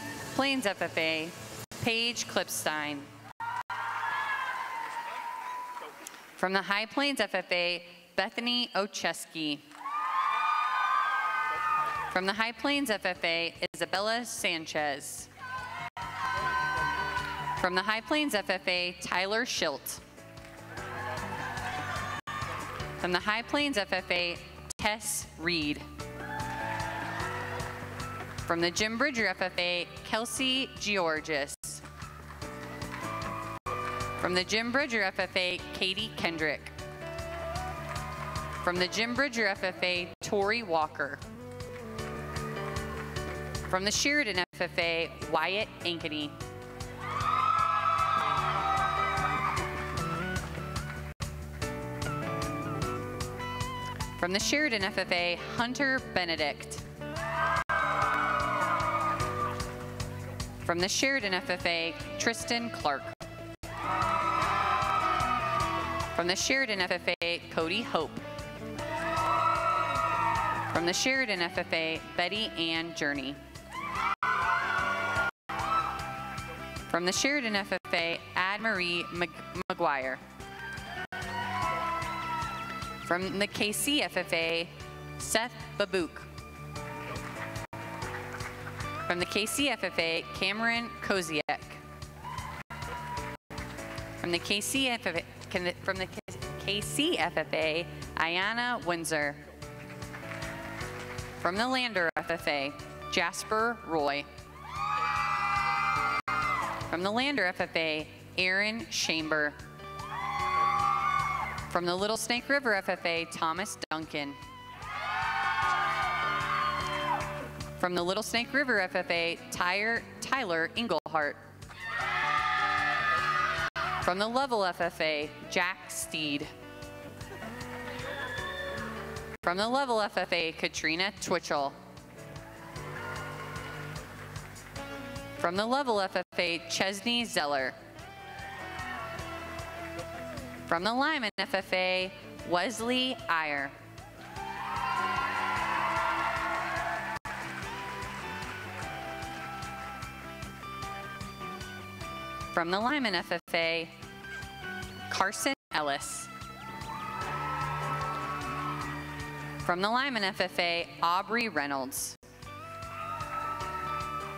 FFA, Paige Klipstein. From the High Plains FFA, Bethany Ocheski. From the High Plains FFA, Isabella Sanchez. From the High Plains FFA, Tyler Schilt. From the High Plains FFA, Tess Reed. From the Jim Bridger FFA, Kelsey Georgis. From the Jim Bridger FFA, Katie Kendrick. From the Jim Bridger FFA, Tori Walker. From the Sheridan FFA, Wyatt Ankeny. From the Sheridan FFA, Hunter Benedict. From the Sheridan FFA, Tristan Clark. From the Sheridan FFA, Cody Hope. From the Sheridan FFA, Betty Ann Journey. From the Sheridan FFA, Ad-Marie McGuire. From the KC FFA, Seth Babouk. From the KC FFA, Cameron Koziak. From the KC FFA, Ayana Windsor. From the Lander FFA, Jasper Roy. From the Lander FFA, Aaron Chamber. From the Little Snake River FFA, Thomas Duncan. From the Little Snake River FFA, Tyler Englehart. From the Level FFA, Jack Steed. From the Level FFA, Katrina Twitchell. From the Level FFA, Chesney Zeller. From the Lyman FFA, Wesley Iyer. From the Lyman FFA, Carson Ellis. From the Lyman FFA, Aubrey Reynolds.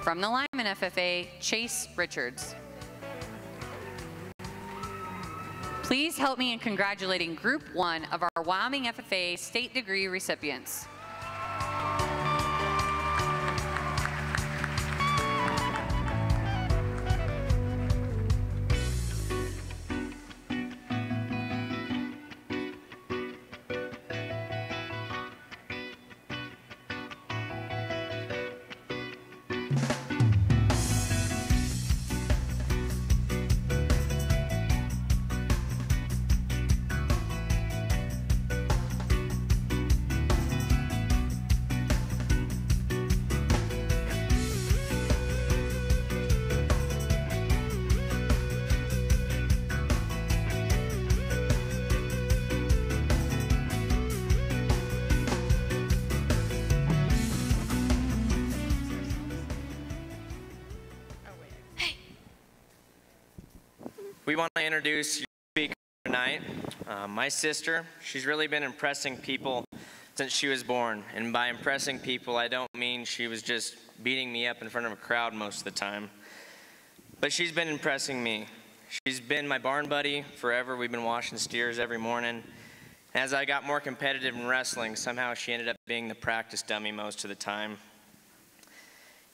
From the Lyman FFA, Chase Richards. Please help me in congratulating Group 1 of our Wyoming FFA state degree recipients. We want to introduce your speaker tonight. My sister, she's really been impressing people since she was born. And by impressing people, I don't mean she was just beating me up in front of a crowd most of the time. But she's been impressing me. She's been my barn buddy forever. We've been washing steers every morning. As I got more competitive in wrestling, somehow she ended up being the practice dummy most of the time.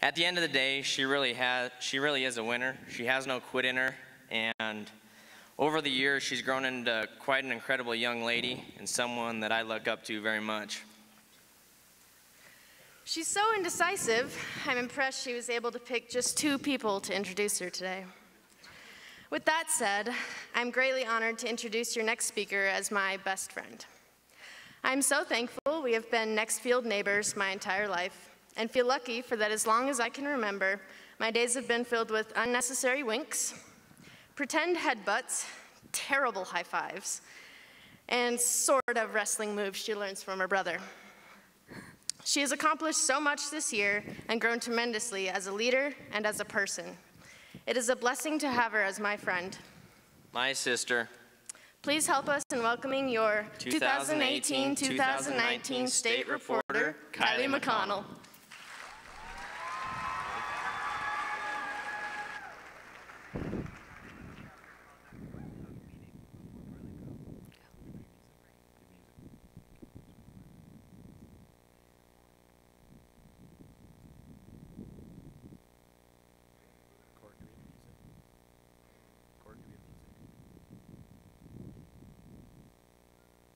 At the end of the day, she really is a winner. She has no quit in her, and over the years, she's grown into quite an incredible young lady and someone that I look up to very much. She's so indecisive, I'm impressed she was able to pick just 2 people to introduce her today. With that said, I'm greatly honored to introduce your next speaker as my best friend. I'm so thankful we have been next field neighbors my entire life, and feel lucky for that as long as I can remember, my days have been filled with unnecessary winks, pretend headbutts, terrible high fives, and sort of wrestling moves she learns from her brother. She has accomplished so much this year and grown tremendously as a leader and as a person. It is a blessing to have her as my friend. My sister. Please help us in welcoming your 2018-2019 State Reporter, Kylie McConnell.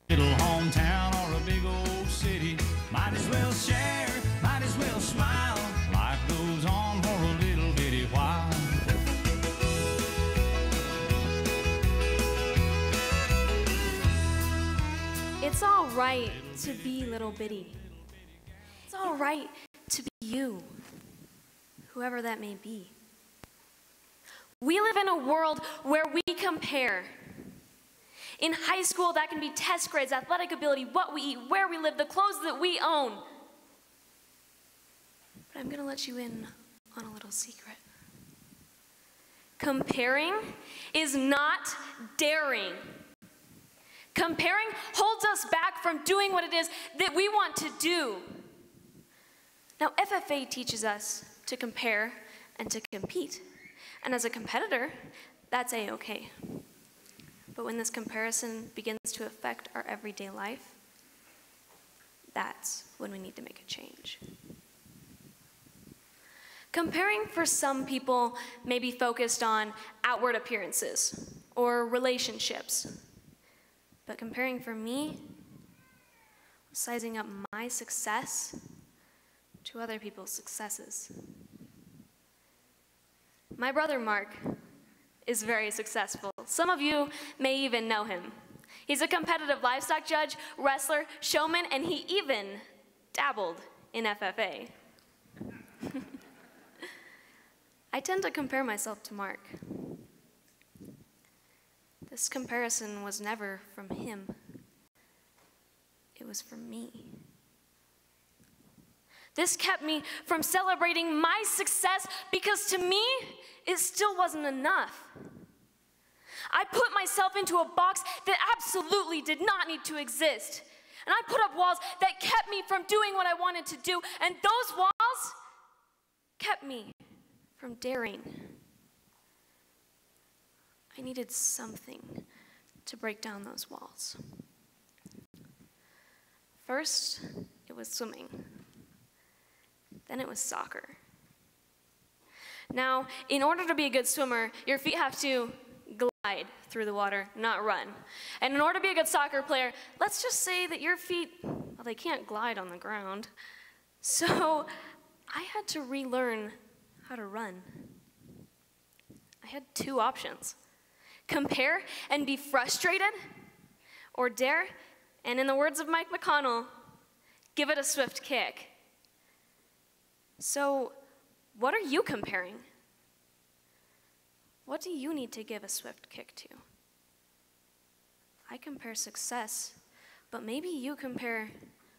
Little hometown or a big old city, might as well share, might as well smile. Life goes on for a little bitty while. It's all right to be little bitty. It's all right to be you, whoever that may be. We live in a world where we compare. In high school, that can be test grades, athletic ability, what we eat, where we live, the clothes that we own. But I'm gonna let you in on a little secret. Comparing is not daring. Comparing holds us back from doing what it is that we want to do. Now, FFA teaches us to compare and to compete. And as a competitor, that's A-okay. But when this comparison begins to affect our everyday life, that's when we need to make a change. Comparing for some people may be focused on outward appearances or relationships. But comparing for me, sizing up my success to other people's successes. My brother Mark is very successful. Some of you may even know him. He's a competitive livestock judge, wrestler, showman, and he even dabbled in FFA. I tend to compare myself to Mark. This comparison was never from him. It was from me. This kept me from celebrating my success because to me, it still wasn't enough. I put myself into a box that absolutely did not need to exist. And I put up walls that kept me from doing what I wanted to do. And those walls kept me from daring. I needed something to break down those walls. First, it was swimming. Then it was soccer. Now, in order to be a good swimmer, your feet have to glide through the water, not run. And in order to be a good soccer player, let's just say that your feet, well, they can't glide on the ground. So I had to relearn how to run. I had 2 options. Compare and be frustrated, or dare, and in the words of Mike McConnell, give it a swift kick. So, what are you comparing? What do you need to give a swift kick to? I compare success, but maybe you compare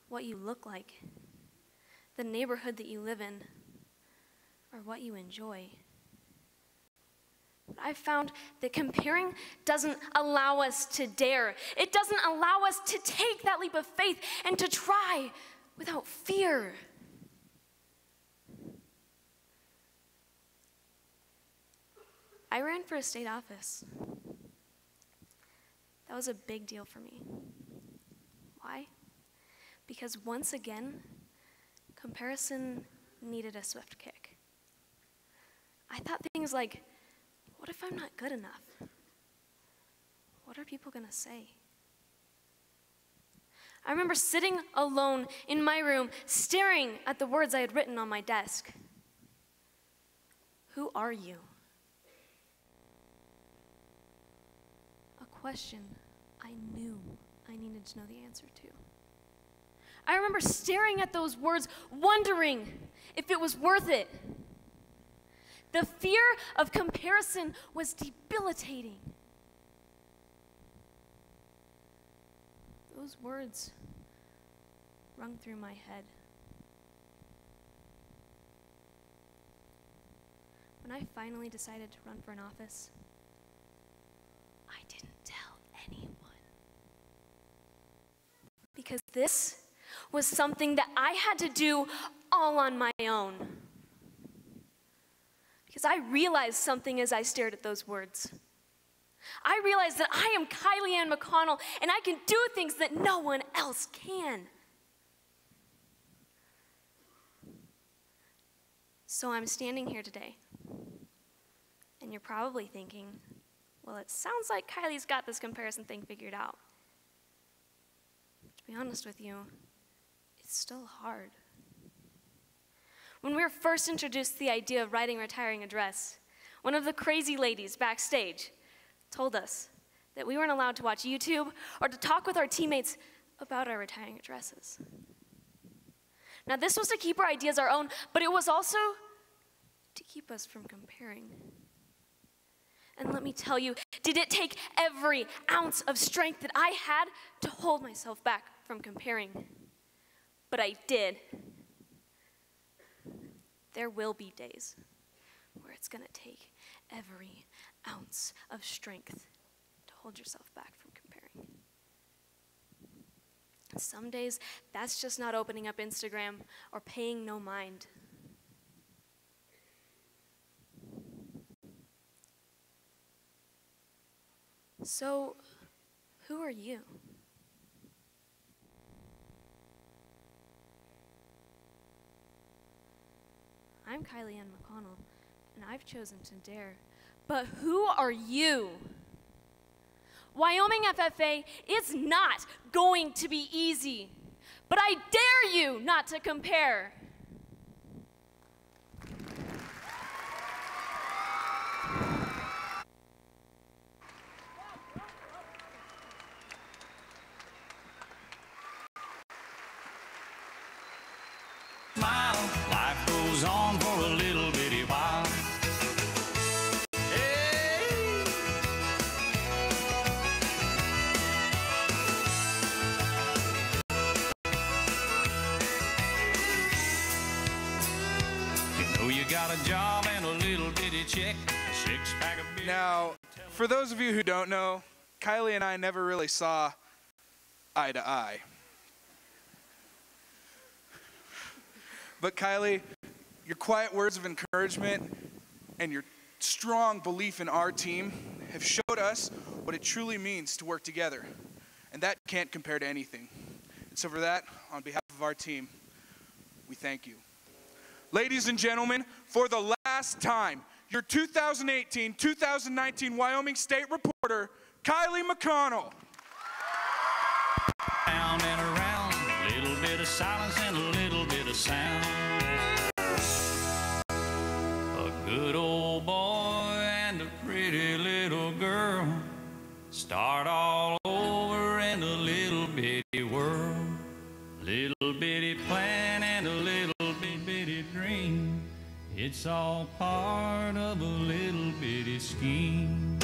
what you look like, the neighborhood that you live in, or what you enjoy. But I've found that comparing doesn't allow us to dare. It doesn't allow us to take that leap of faith and to try without fear. I ran for a state office. That was a big deal for me. Why? Because once again, comparison needed a swift kick. I thought things like, what if I'm not good enough? What are people gonna say? I remember sitting alone in my room, staring at the words I had written on my desk. Who are you? A question I knew I needed to know the answer to. I remember staring at those words, wondering if it was worth it. The fear of comparison was debilitating. Those words rung through my head. When I finally decided to run for an office, I didn't tell anyone. Because this was something that I had to do all on my own. Because I realized something as I stared at those words. I realized that I am Kylie Ann McConnell, and I can do things that no one else can. So I'm standing here today, and you're probably thinking, well, it sounds like Kylie's got this comparison thing figured out. To be honest with you, it's still hard. When we were first introduced to the idea of writing a retiring address, one of the crazy ladies backstage told us that we weren't allowed to watch YouTube or to talk with our teammates about our retiring addresses. Now, this was to keep our ideas our own, but it was also to keep us from comparing. And let me tell you, did it take every ounce of strength that I had to hold myself back from comparing? But I did. There will be days where it's going to take every ounce of strength to hold yourself back from comparing. Some days, that's just not opening up Instagram or paying no mind. So, who are you? I'm Kylie Ann McConnell, and I've chosen to dare. But who are you? Wyoming FFA is not going to be easy, but I dare you not to compare. Smile, life goes on for a little bitty while. You got a job and a little bitty check, six-pack of beer. Now, for those of you who don't know, Kylie and I never really saw eye to eye. But Kylie, your quiet words of encouragement and your strong belief in our team have showed us what it truly means to work together. And that can't compare to anything. And so for that, on behalf of our team, we thank you. Ladies and gentlemen, for the last time, your 2018-2019 Wyoming State Reporter, Kylie McConnell. Round and around, a little bit of silence and a little bit of sound. A good old boy and a pretty little girl start all over in a little bitty world. Little bitty plan and a little bitty dream. It's all part of a little bitty scheme.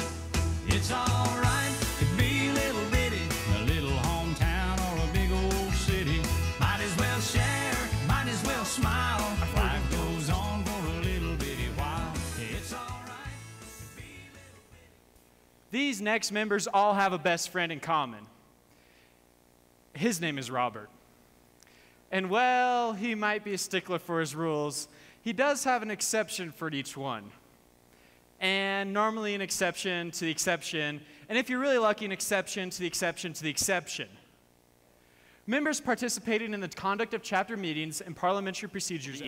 It's all right to be little bitty, a little hometown or a big old city. Might as well share, might as well smile. Life goes on for a little bitty while. It's all right to be these next members all have a best friend in common. His name is Robert. And well, he might be a stickler for his rules. He does have an exception for each one. And normally an exception to the exception, and if you're really lucky, an exception to the exception to the exception. Members participating in the conduct of chapter meetings and parliamentary procedures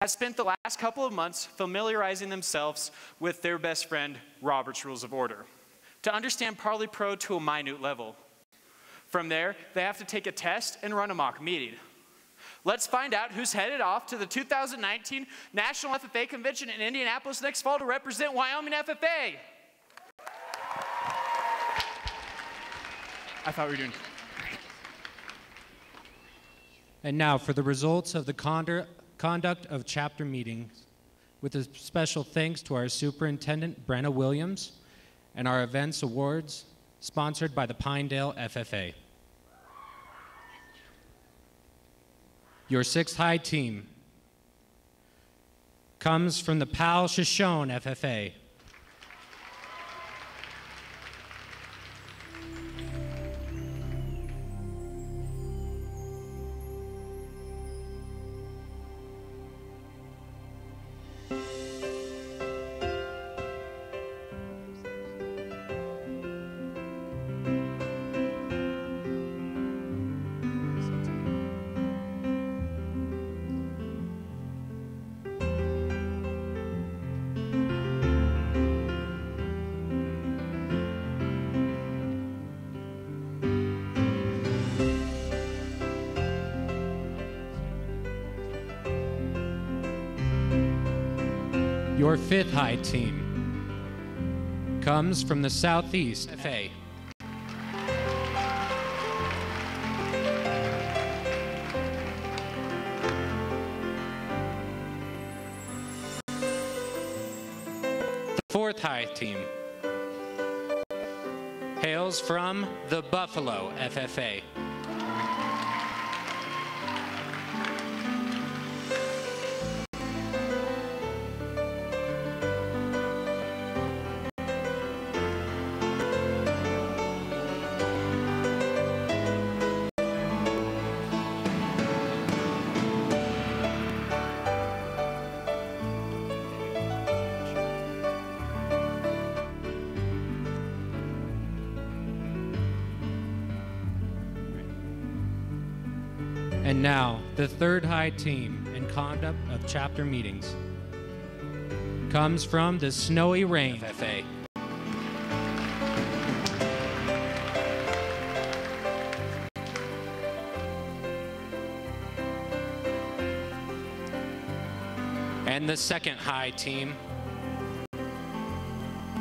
have spent the last couple of months familiarizing themselves with their best friend, Robert's Rules of Order, to understand Parley Pro to a minute level. From there, they have to take a test and run a mock meeting. Let's find out who's headed off to the 2019 National FFA Convention in Indianapolis next fall to represent Wyoming FFA. I thought we were doing... And now for the results of the conduct of chapter meetings, with a special thanks to our superintendent, Brenna Williams, and our events awards sponsored by the Pinedale FFA. Your 6th high team comes from the Pal Shoshone FFA. Your 5th high team comes from the Southeast FA. The 4th high team hails from the Buffalo FFA. And now, the 3rd high team in conduct of chapter meetings comes from the Snowy Rain FFA. And the 2nd high team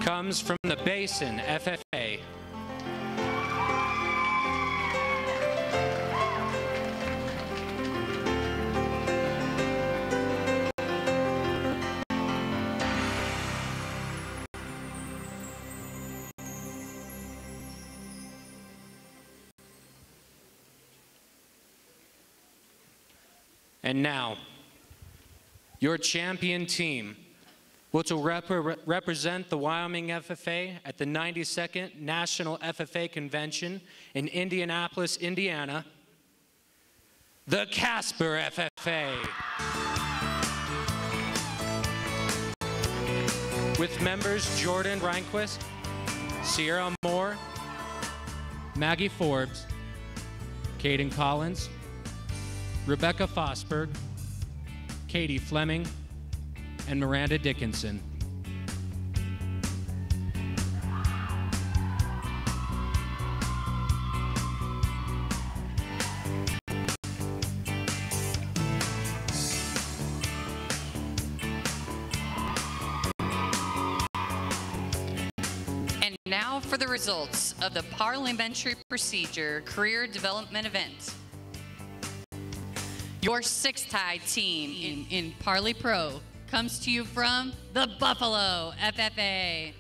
comes from the Basin FFA. And now, your champion team, which will represent the Wyoming FFA at the 92nd National FFA Convention in Indianapolis, Indiana, the Casper FFA. With members Jordan Rehnquist, Sierra Moore, Maggie Forbes, Caden Collins, Rebecca Fosberg, Katie Fleming, and Miranda Dickinson. And now for the results of the Parliamentary Procedure Career Development Event. Your 6th high team in Parley Pro comes to you from the Buffalo FFA.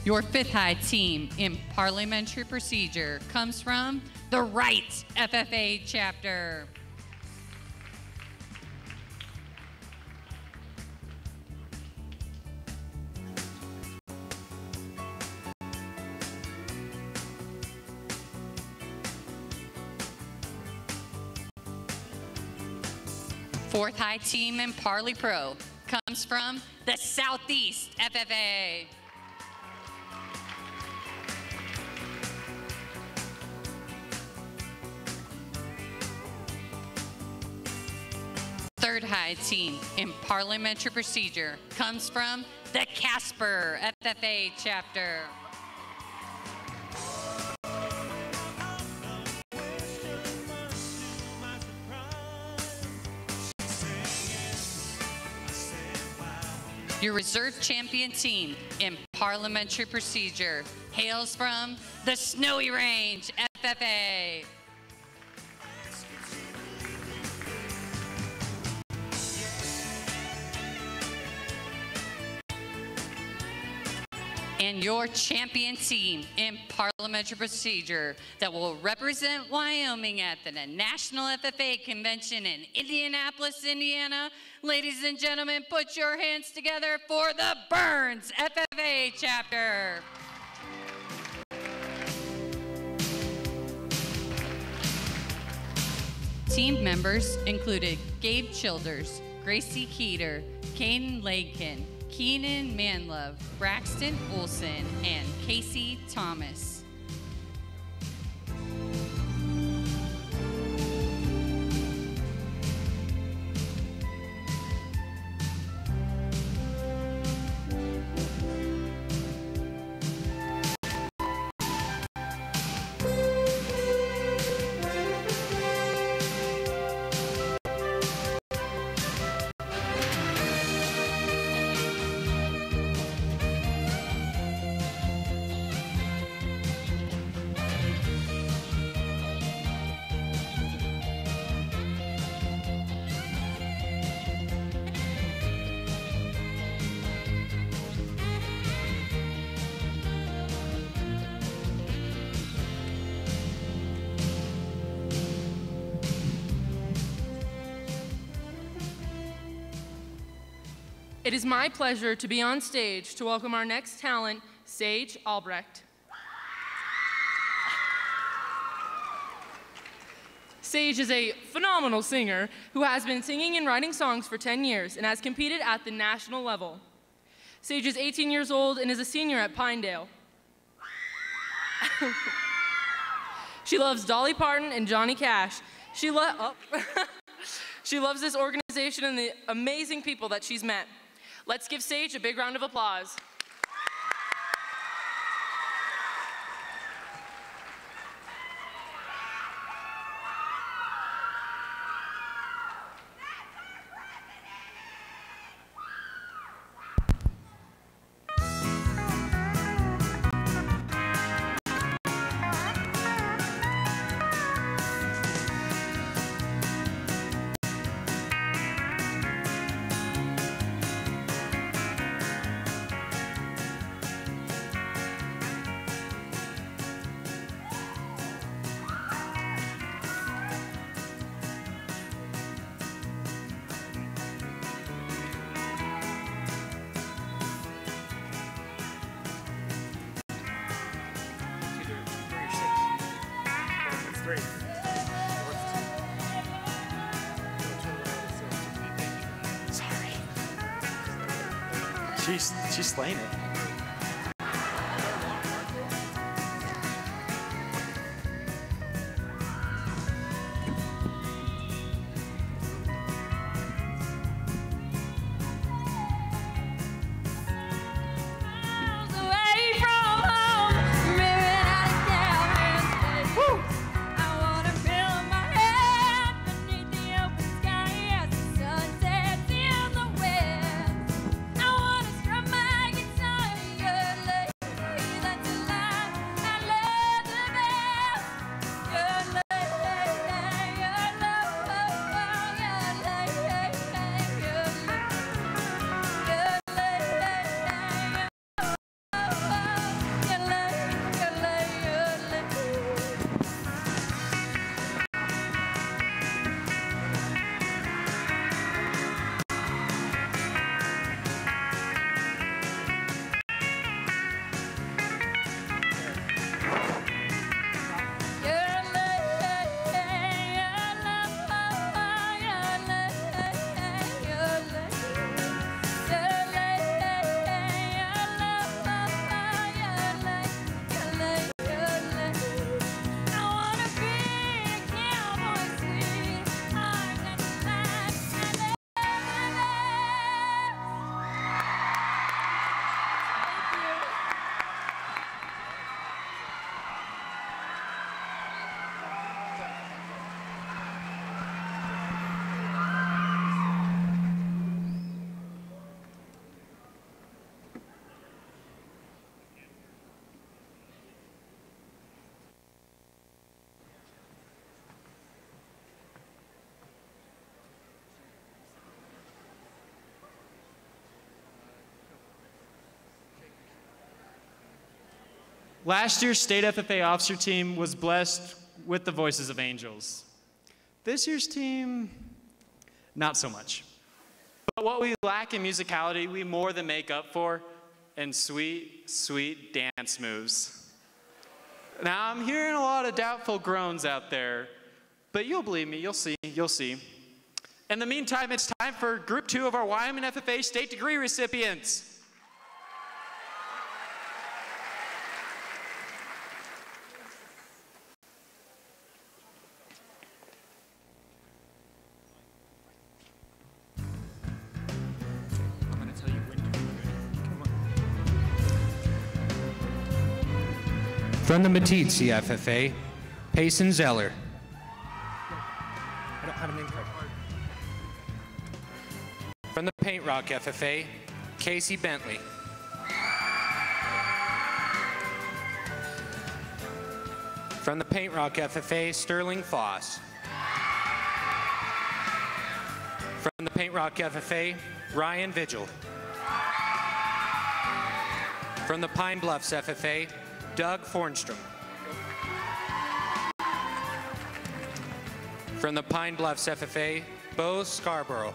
Your fifth high team in parliamentary procedure comes from the Right FFA chapter. Fourth high team in Parley Pro comes from the Southeast FFA. Third high team in parliamentary procedure comes from the Casper FFA chapter. Your reserve champion team in parliamentary procedure hails from the Snowy Range FFA. And your champion team in parliamentary procedure that will represent Wyoming at the National FFA Convention in Indianapolis, Indiana. Ladies and gentlemen, put your hands together for the Burns FFA chapter. Team members included Gabe Childers, Gracie Keeter, Caden Lakin, Keenan Manlove, Braxton Olson, and Casey Thomas. It is my pleasure to be on stage to welcome our next talent, Sage Albrecht. Sage is a phenomenal singer who has been singing and writing songs for 10 years and has competed at the national level. Sage is 18 years old and is a senior at Pinedale. She loves Dolly Parton and Johnny Cash. She loves this organization and the amazing people that she's met. Let's give Sage a big round of applause. She's slaying it. I wanna strum my guitar Last year's state FFA officer team was blessed with the voices of angels. This year's team, not so much. But what we lack in musicality, we more than make up for in sweet, sweet dance moves. Now, I'm hearing a lot of doubtful groans out there, but you'll believe me, you'll see. In the meantime, it's time for Group 2 of our Wyoming FFA state degree recipients. From the Matitsi FFA, Payson Zeller. I don't have a name card. From the Paint Rock FFA, Casey Bentley. From the Paint Rock FFA, Sterling Foss. From the Paint Rock FFA, Ryan Vigil. From the Pine Bluffs FFA, Doug Fornstrom. From the Pine Bluffs FFA, Bo Scarborough.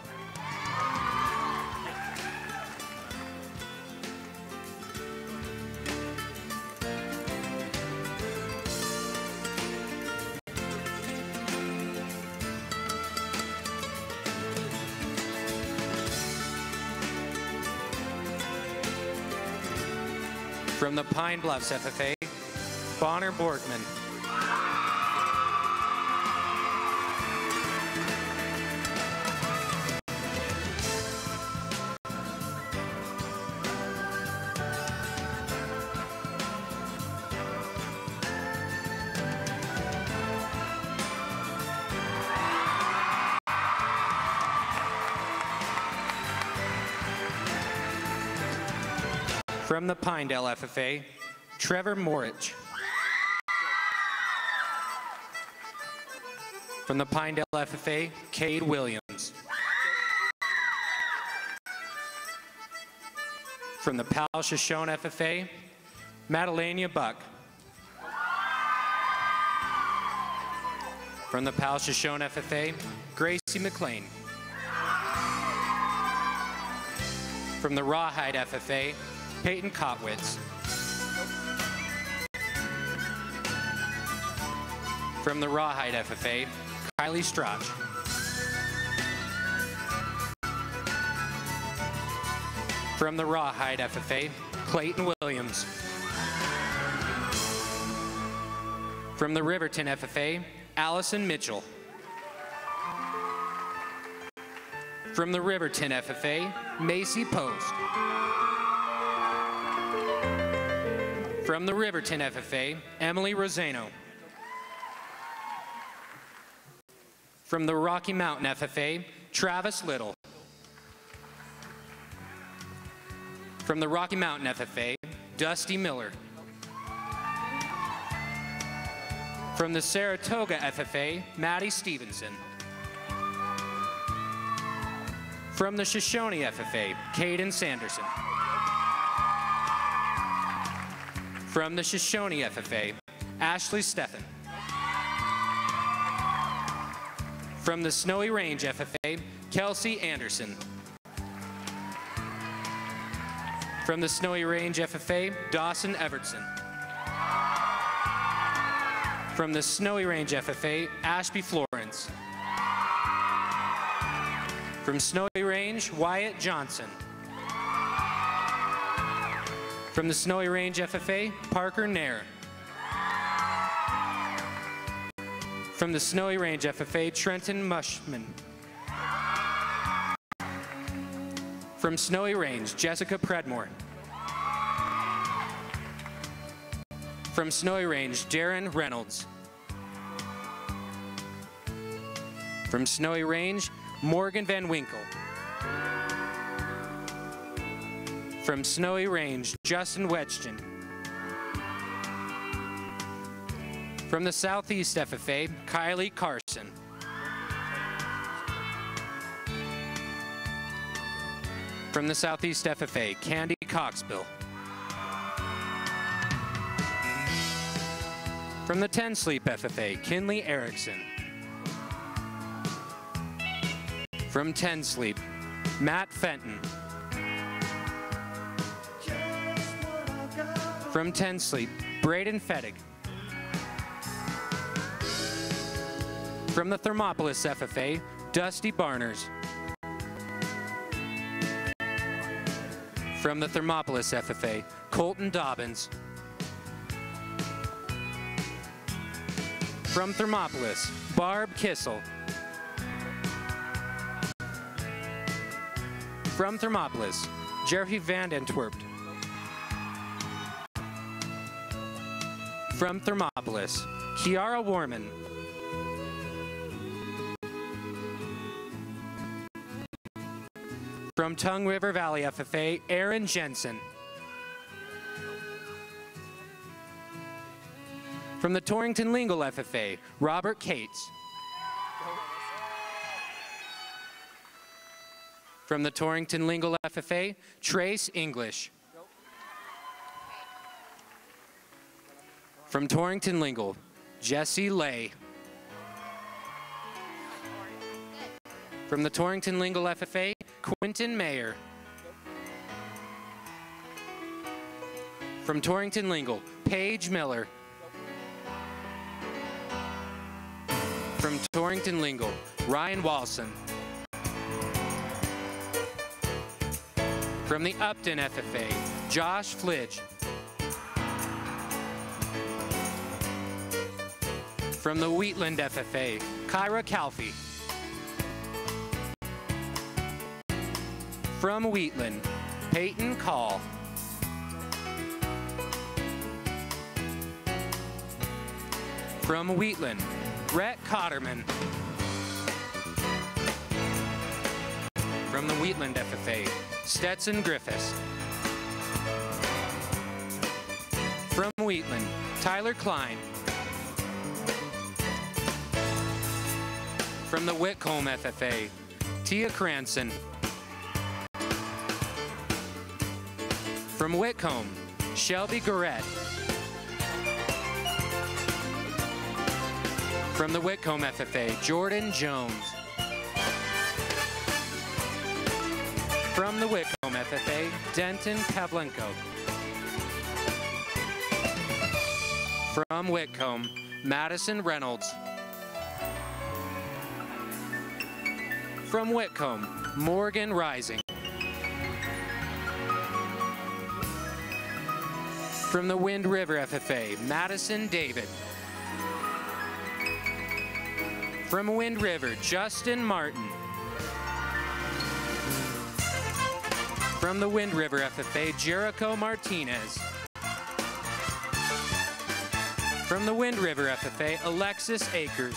From the Pine Bluffs FFA, Bonner Borgman. From the Pinedale FFA, Trevor Morich. From the Pinedale FFA, Cade Williams. From the Pal Shoshone FFA, Madalena Buck. From the Pal Shoshone FFA, Gracie McLean. From the Rawhide FFA, Peyton Kotwitz. From the Rawhide FFA, Kylie Strach. From the Rawhide FFA, Clayton Williams. From the Riverton FFA, Allison Mitchell. From the Riverton FFA, Macy Post. From the Riverton FFA, Emily Rosano. From the Rocky Mountain FFA, Travis Little. From the Rocky Mountain FFA, Dusty Miller. From the Saratoga FFA, Maddie Stevenson. From the Shoshone FFA, Caden Sanderson. From the Shoshone FFA, Ashley Stephan. From the Snowy Range FFA, Kelsey Anderson. From the Snowy Range FFA, Dawson Evertson. From the Snowy Range FFA, Ashby Florence. From Snowy Range, Wyatt Johnson. From the Snowy Range FFA, Parker Nair. From the Snowy Range FFA, Trenton Mushman. From Snowy Range, Jessica Predmore. From Snowy Range, Darren Reynolds. From Snowy Range, Morgan Van Winkle. From Snowy Range, Justin Wedgton. From the Southeast FFA, Kylie Carson. From the Southeast FFA, Candy Coxbill. From the 10 Sleep FFA, Kinley Erickson. From 10 Sleep, Matt Fenton. From 10 Sleep, Braden Fettig. From the Thermopolis FFA, Dusty Barners. From the Thermopolis FFA, Colton Dobbins. From Thermopolis, Barb Kissel. From Thermopolis, Jerry Van Antwerp. From Thermopolis, Kiara Warman. From Tongue River Valley FFA, Aaron Jensen. From the Torrington Lingle FFA, Robert Cates. From the Torrington Lingle FFA, Trace English. From Torrington Lingle, Jesse Lay. From the Torrington Lingle FFA, Quentin Mayer. From Torrington Lingle, Paige Miller. From Torrington Lingle, Ryan Walson. From the Upton FFA, Josh Flidge. From the Wheatland FFA, Kyra Calfee. From Wheatland, Peyton Call. From Wheatland, Brett Cotterman. From the Wheatland FFA, Stetson Griffiths. From Wheatland, Tyler Klein. From the Whitcomb FFA, Tia Cranston. From Whitcomb, Shelby Garrett. From the Whitcomb FFA, Jordan Jones. From the Whitcomb FFA, Denton Pavlenko. From Whitcomb, Madison Reynolds. From Whitcomb, Morgan Rising. From the Wind River FFA, Madison David. From Wind River, Justin Martin. From the Wind River FFA, Jericho Martinez. From the Wind River FFA, Alexis Akers.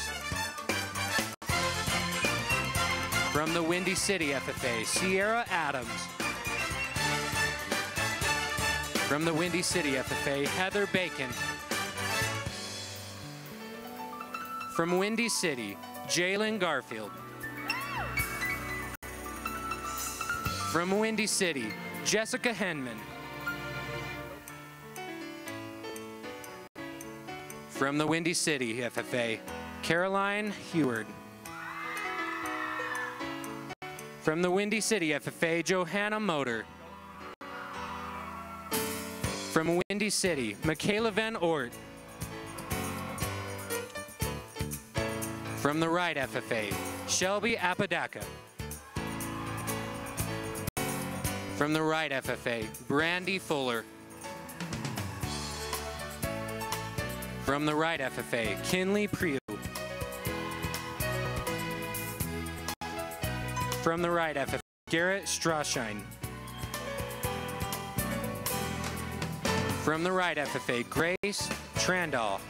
From the Windy City FFA, Sierra Adams. From the Windy City FFA, Heather Bacon. From Windy City, Jalen Garfield. From Windy City, Jessica Henman. From the Windy City FFA, Caroline Heward. From the Windy City FFA, Johanna Motor. From Windy City, Michaela Van Ort. From the Right FFA, Shelby Apodaca. From the Right FFA, Brandy Fuller. From the Right FFA, Kinley Priu. From the Right FFA, Garrett Strashein. From the Right FFA, Grace Trandall.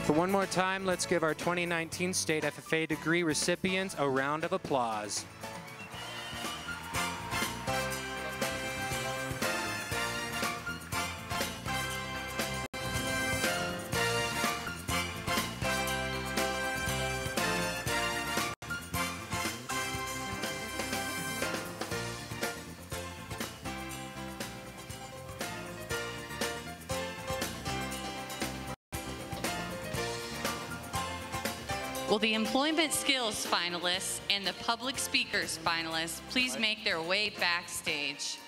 For one more time, let's give our 2019 State FFA degree recipients a round of applause. Will the employment skills finalists and the public speakers finalists please make their way backstage?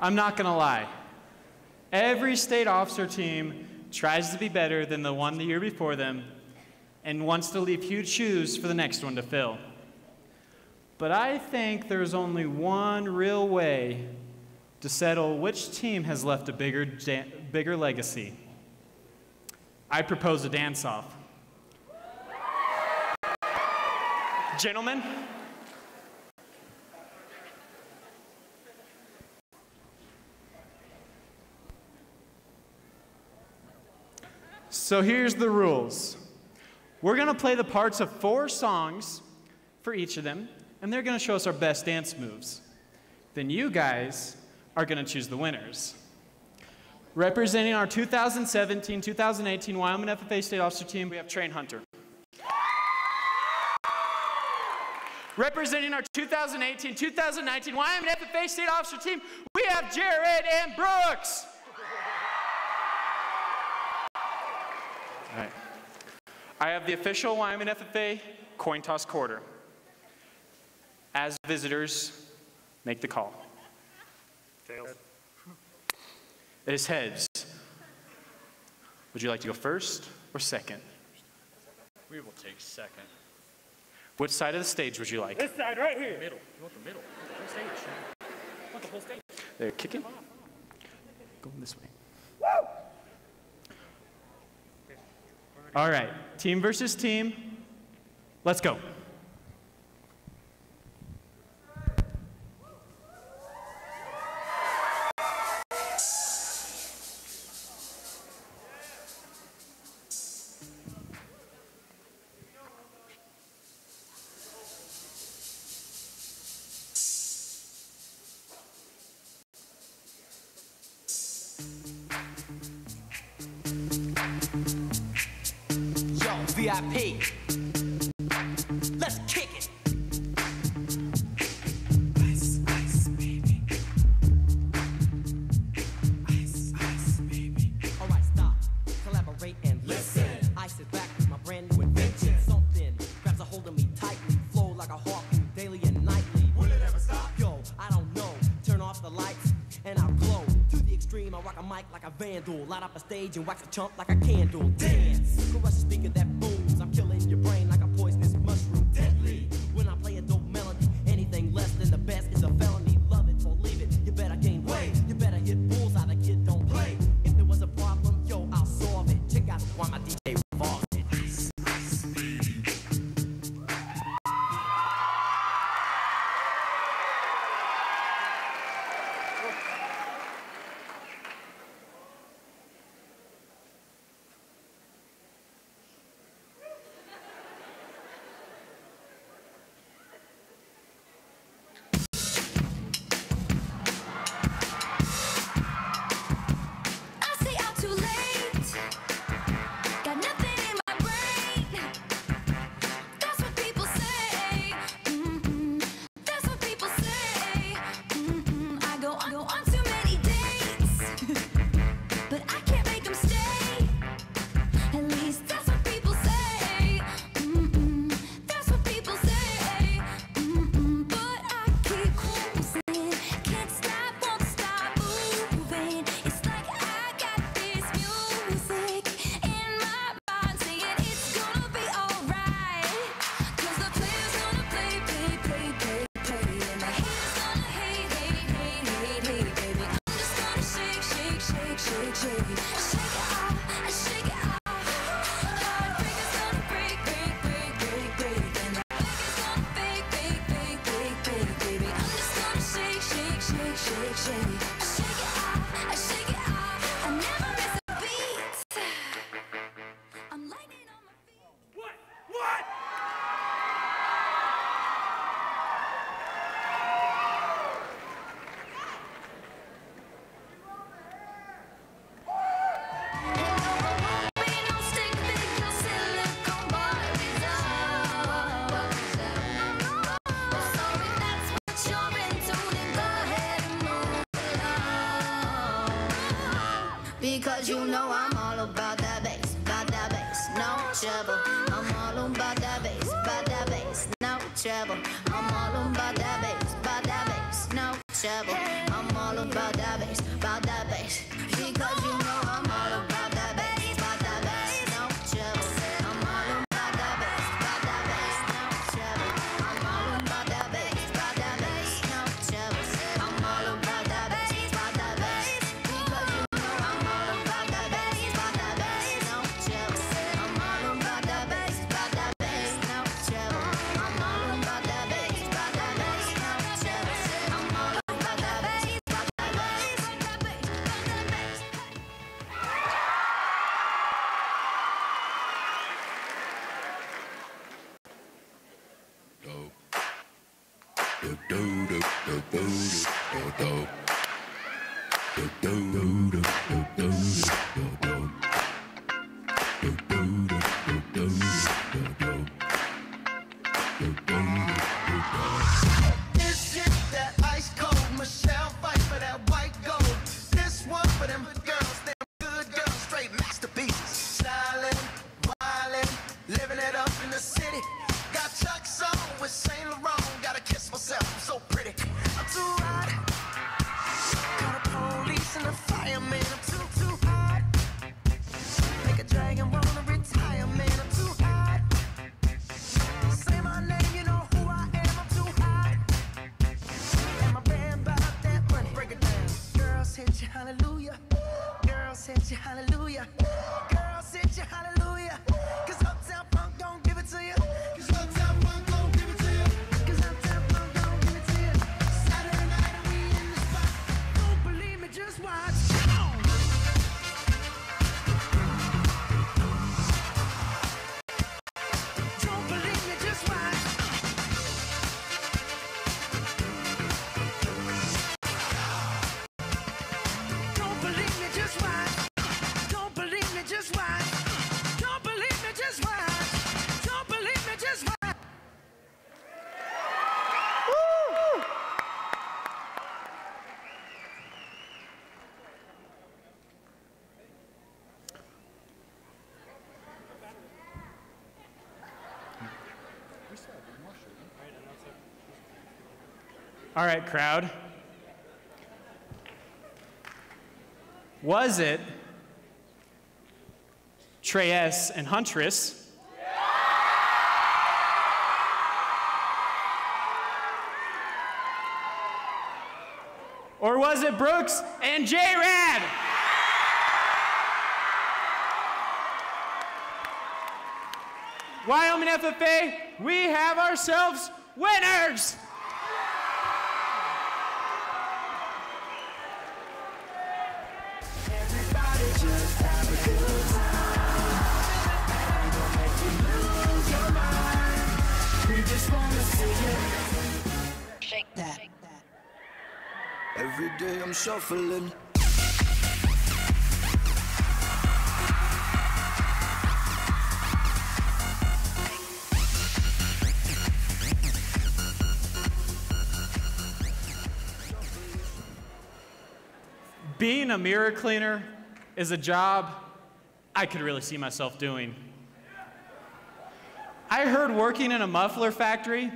I'm not gonna lie. Every state officer team tries to be better than the one the year before them and wants to leave huge shoes for the next one to fill. But I think there's only one real way to settle which team has left a bigger legacy. I propose a dance-off. Gentlemen, so here's the rules. We're gonna play the parts of 4 songs for each of them, and they're gonna show us our best dance moves. Then you guys are gonna choose the winners. Representing our 2017-2018 Wyoming FFA State Officer Team, we have Train Hunter. Representing our 2018-2019 Wyoming FFA State Officer Team, we have Jared and Brooks. All right. I have the official Wyoming FFA coin toss quarter. As visitors, make the call. Tails. It is heads. Would you like to go first or second? We will take second. Which side of the stage would you like? This side right here. Middle. You want the middle. The whole stage. You want the whole stage. They're kicking. Going this way. All right, team versus team. Let's go. VIP. Let's kick it. Ice, ice, baby. Ice, ice, baby. All right, stop, collaborate and listen. I sit back with my brand new invention. Something grabs a hold of me tightly, flow like a harpoon daily and nightly. Will it ever stop? Yo, I don't know. Turn off the lights and I'll glow. To the extreme, I rock a mic like a vandal. Light up a stage and wax a chump like a candle. Dance, crush a speaker that booms. I'm killing your brain like a poisonous mushroom. Deadly, when I play a dope melody. Anything less than the best is a felony. Love it or leave it, you better gain weight. You better hit bullseye, the kid don't play. If there was a problem, yo, I'll solve it. Check out why my DJ revolves it. Ice, ice, baby. Because you know I'm all about that bass, no trouble. I'm all about that bass, no trouble. I'm all about that bass, no trouble. I'm all about that bass, because you know I'm all about that bass, no trouble. I'm all about that bass, no trouble. I'm all about that bass, no trouble. I'm all about that bass, because you know I'm all about that bass, no trouble. I'm all about that bass, no trouble. I'm all about that bass, no trouble. I'm all about that bass. This shit that ice cold. Michelle fight for that white gold. This one for them girls, them good girls, straight masterpieces. Stylin', wildin', living it up in the city. Got Chuck's on with Saint Laurent. Gotta kiss myself, I'm so pretty. I'm too hot. Call the police and the fireman. I'm too hot. Make a dragon wanna retire, man. I'm too hot. Say my name, you know who I am. I'm too hot. And my band about that money. Break it down. Girls hit you, hallelujah. Girls hit you, hallelujah. Girls hit you, hallelujah. 'Cause Uptown Funk don't give it to you. 'Cause Uptown Funk don't give it to you. 'Cause Uptown Funk don't give it to you. Saturday night and we in the spot. Don't believe me, just watch. Come on. Don't believe me, just watch. Don't believe me, just watch. Don't believe me, just watch. Don't believe me, just watch. Don't believe me, just watch. All right, crowd. Was it Trey S. and Huntress? Or was it Brooks and J-Rad? Wyoming FFA, we have ourselves winners! Everybody just have a good time. Ain't gonna make you lose your mind. We just wanna see you shake that. Every day I'm shuffling. Being a mirror cleaner is a job I could really see myself doing. I heard working in a muffler factory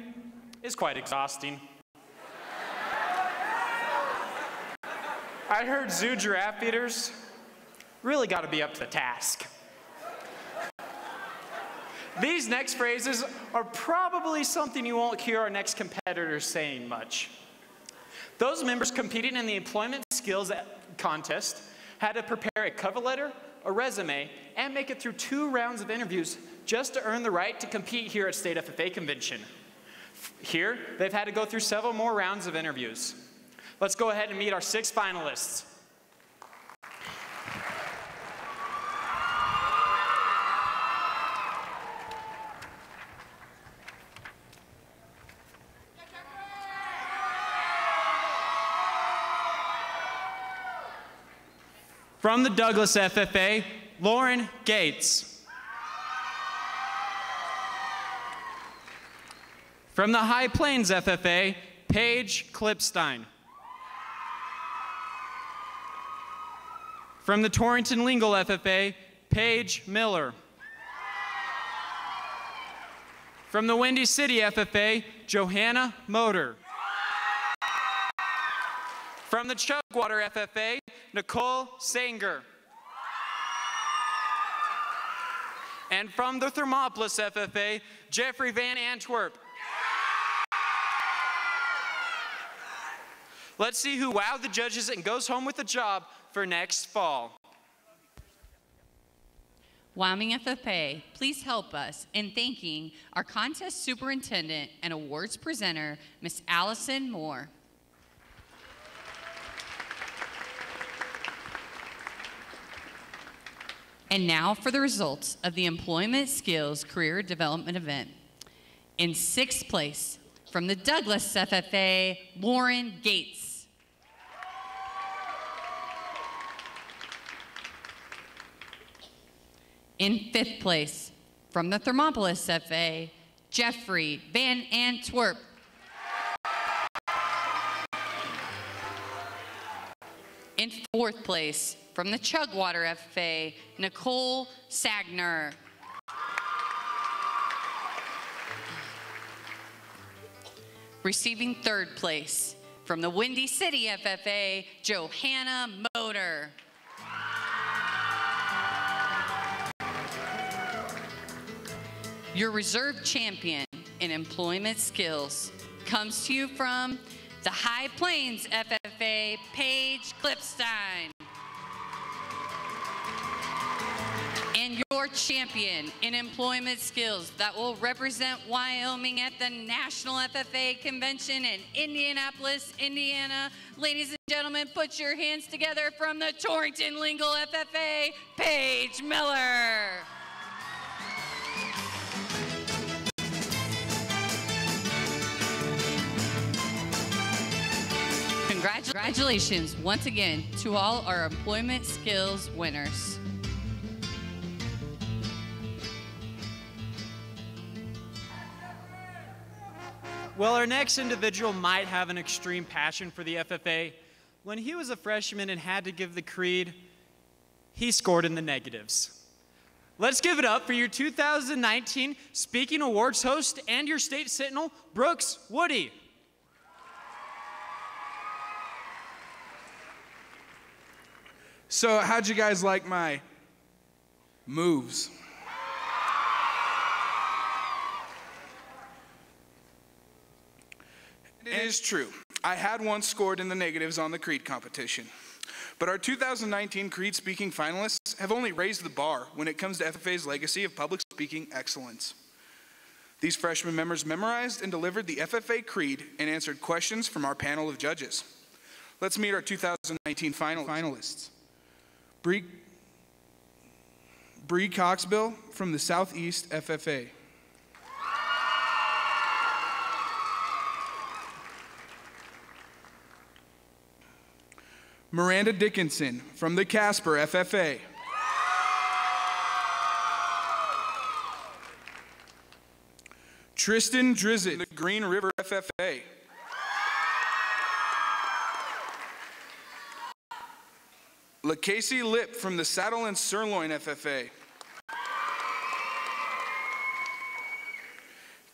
is quite exhausting. I heard zoo giraffe feeders really got to be up to the task. These next phrases are probably something you won't hear our next competitors saying much. Those members competing in the employment skills contest had to prepare a cover letter, a resume, and make it through 2 rounds of interviews just to earn the right to compete here at State FFA Convention. Here, they've had to go through several more rounds of interviews. Let's go ahead and meet our 6 finalists. From the Douglas FFA, Lauren Gates. From the High Plains FFA, Paige Klipstein. From the Torrington Lingle FFA, Paige Miller. From the Windy City FFA, Johanna Motor. From the Chugwater FFA, Nicole Sanger. And from the Thermopolis FFA, Jeffrey Van Antwerp. Let's see who wowed the judges and goes home with a job for next fall. Wyoming FFA, please help us in thanking our contest superintendent and awards presenter, Miss Allison Moore. And now for the results of the Employment Skills Career Development event. In 6th place, from the Douglas FFA, Lauren Gates. In 5th place, from the Thermopolis FFA, Jeffrey Van Antwerp. In 4th place, from the Chugwater FFA, Nicole Sagner. Receiving 3rd place, from the Windy City FFA, Johanna Motor. Your reserve champion in employment skills comes to you from the High Plains FFA, Paige Clipstein. And your champion in employment skills that will represent Wyoming at the National FFA Convention in Indianapolis, Indiana. Ladies and gentlemen, put your hands together from the Torrington Lingle FFA, Paige Miller. Congratulations once again to all our employment skills winners. Well, our next individual might have an extreme passion for the FFA. When he was a freshman and had to give the creed, he scored in the negatives. Let's give it up for your 2019 Speaking Awards host and your state sentinel, Brooks Woody. So how'd you guys like my moves? It is true. I had once scored in the negatives on the creed competition. But our 2019 creed speaking finalists have only raised the bar when it comes to FFA's legacy of public speaking excellence. These freshman members memorized and delivered the FFA creed and answered questions from our panel of judges. Let's meet our 2019 finalists. Bree Coxbill from the Southeast FFA. Miranda Dickinson from the Casper FFA. Tristan Drizzt, the Green River FFA. LaCasey Lip from the Saddle and Sirloin FFA.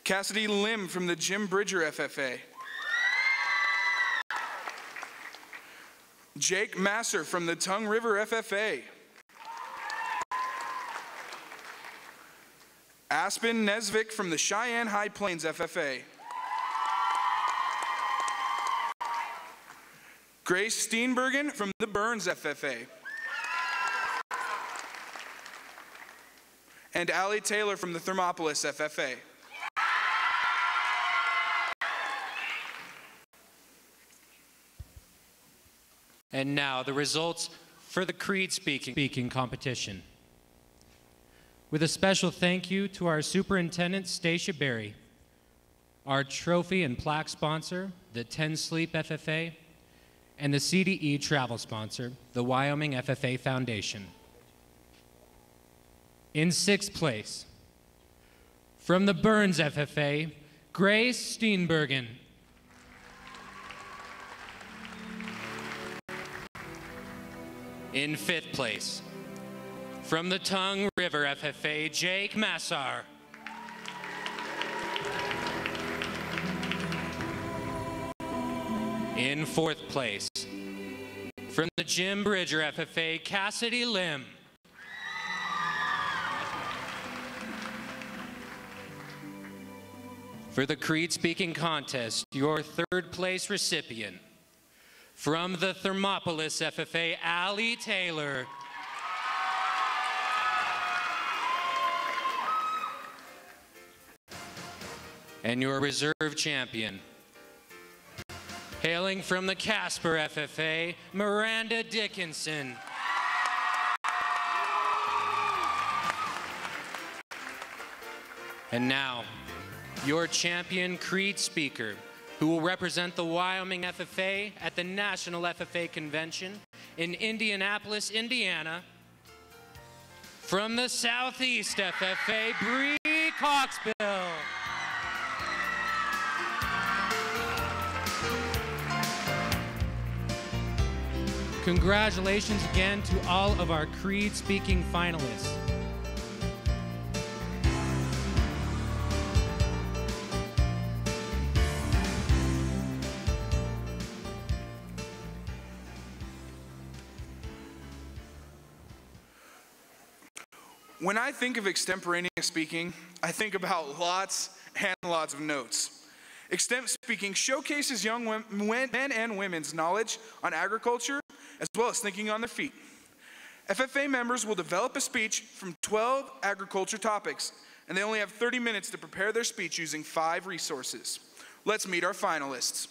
Cassidy Lim from the Jim Bridger FFA. Jake Masser from the Tongue River FFA. Aspen Nesvik from the Cheyenne High Plains FFA. Grace Steenbergen from the Burns FFA. And Allie Taylor from the Thermopolis FFA. And now the results for the creed speaking competition. With a special thank you to our superintendent, Stacia Berry, our trophy and plaque sponsor, the 10 Sleep FFA, and the CDE travel sponsor, the Wyoming FFA Foundation. In 6th place, from the Burns FFA, Grace Steenbergen. In 5th place, from the Tongue River FFA, Jake Massar. In 4th place, from the Jim Bridger FFA, Cassidy Lim. For the Creed Speaking Contest, your 3rd place recipient, from the Thermopolis FFA, Allie Taylor. And your reserve champion, hailing from the Casper FFA, Miranda Dickinson. And now, your champion Creed speaker, who will represent the Wyoming FFA at the National FFA Convention in Indianapolis, Indiana. From the Southeast FFA, Bree Coxbill. Congratulations again to all of our Creed speaking finalists. When I think of extemporaneous speaking, I think about lots and lots of notes. Extemp speaking showcases young men and women's knowledge on agriculture, as well as thinking on their feet. FFA members will develop a speech from 12 agriculture topics, and they only have 30 minutes to prepare their speech using 5 resources. Let's meet our finalists.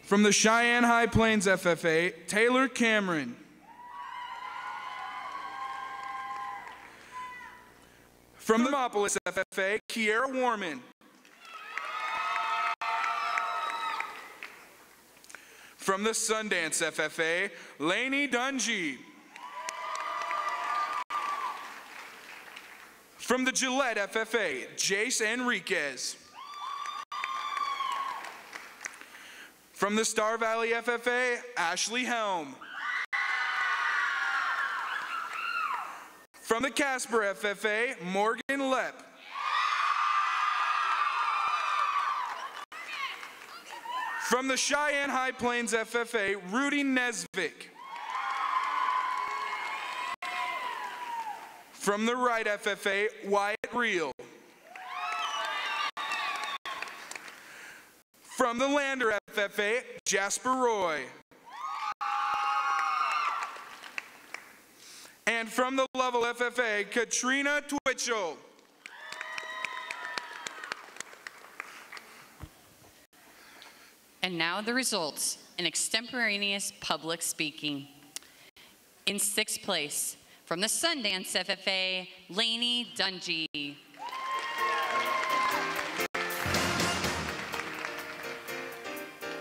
From the Cheyenne High Plains FFA, Taylor Cameron. From the Thermopolis FFA, Kiera Warman. From the Sundance FFA, Lainey Dungy. From the Gillette FFA, Jace Enriquez. From the Star Valley FFA, Ashley Helm. From the Casper FFA, Morgan Lepp. From the Cheyenne High Plains FFA, Rudy Nesvik. From the Wright FFA, Wyatt Reel. From the Lander FFA, Jasper Roy. And from the Lovell FFA, Katrina Twitchell. And now the results in extemporaneous public speaking. In 6th place, from the Sundance FFA, Lainey Dungy.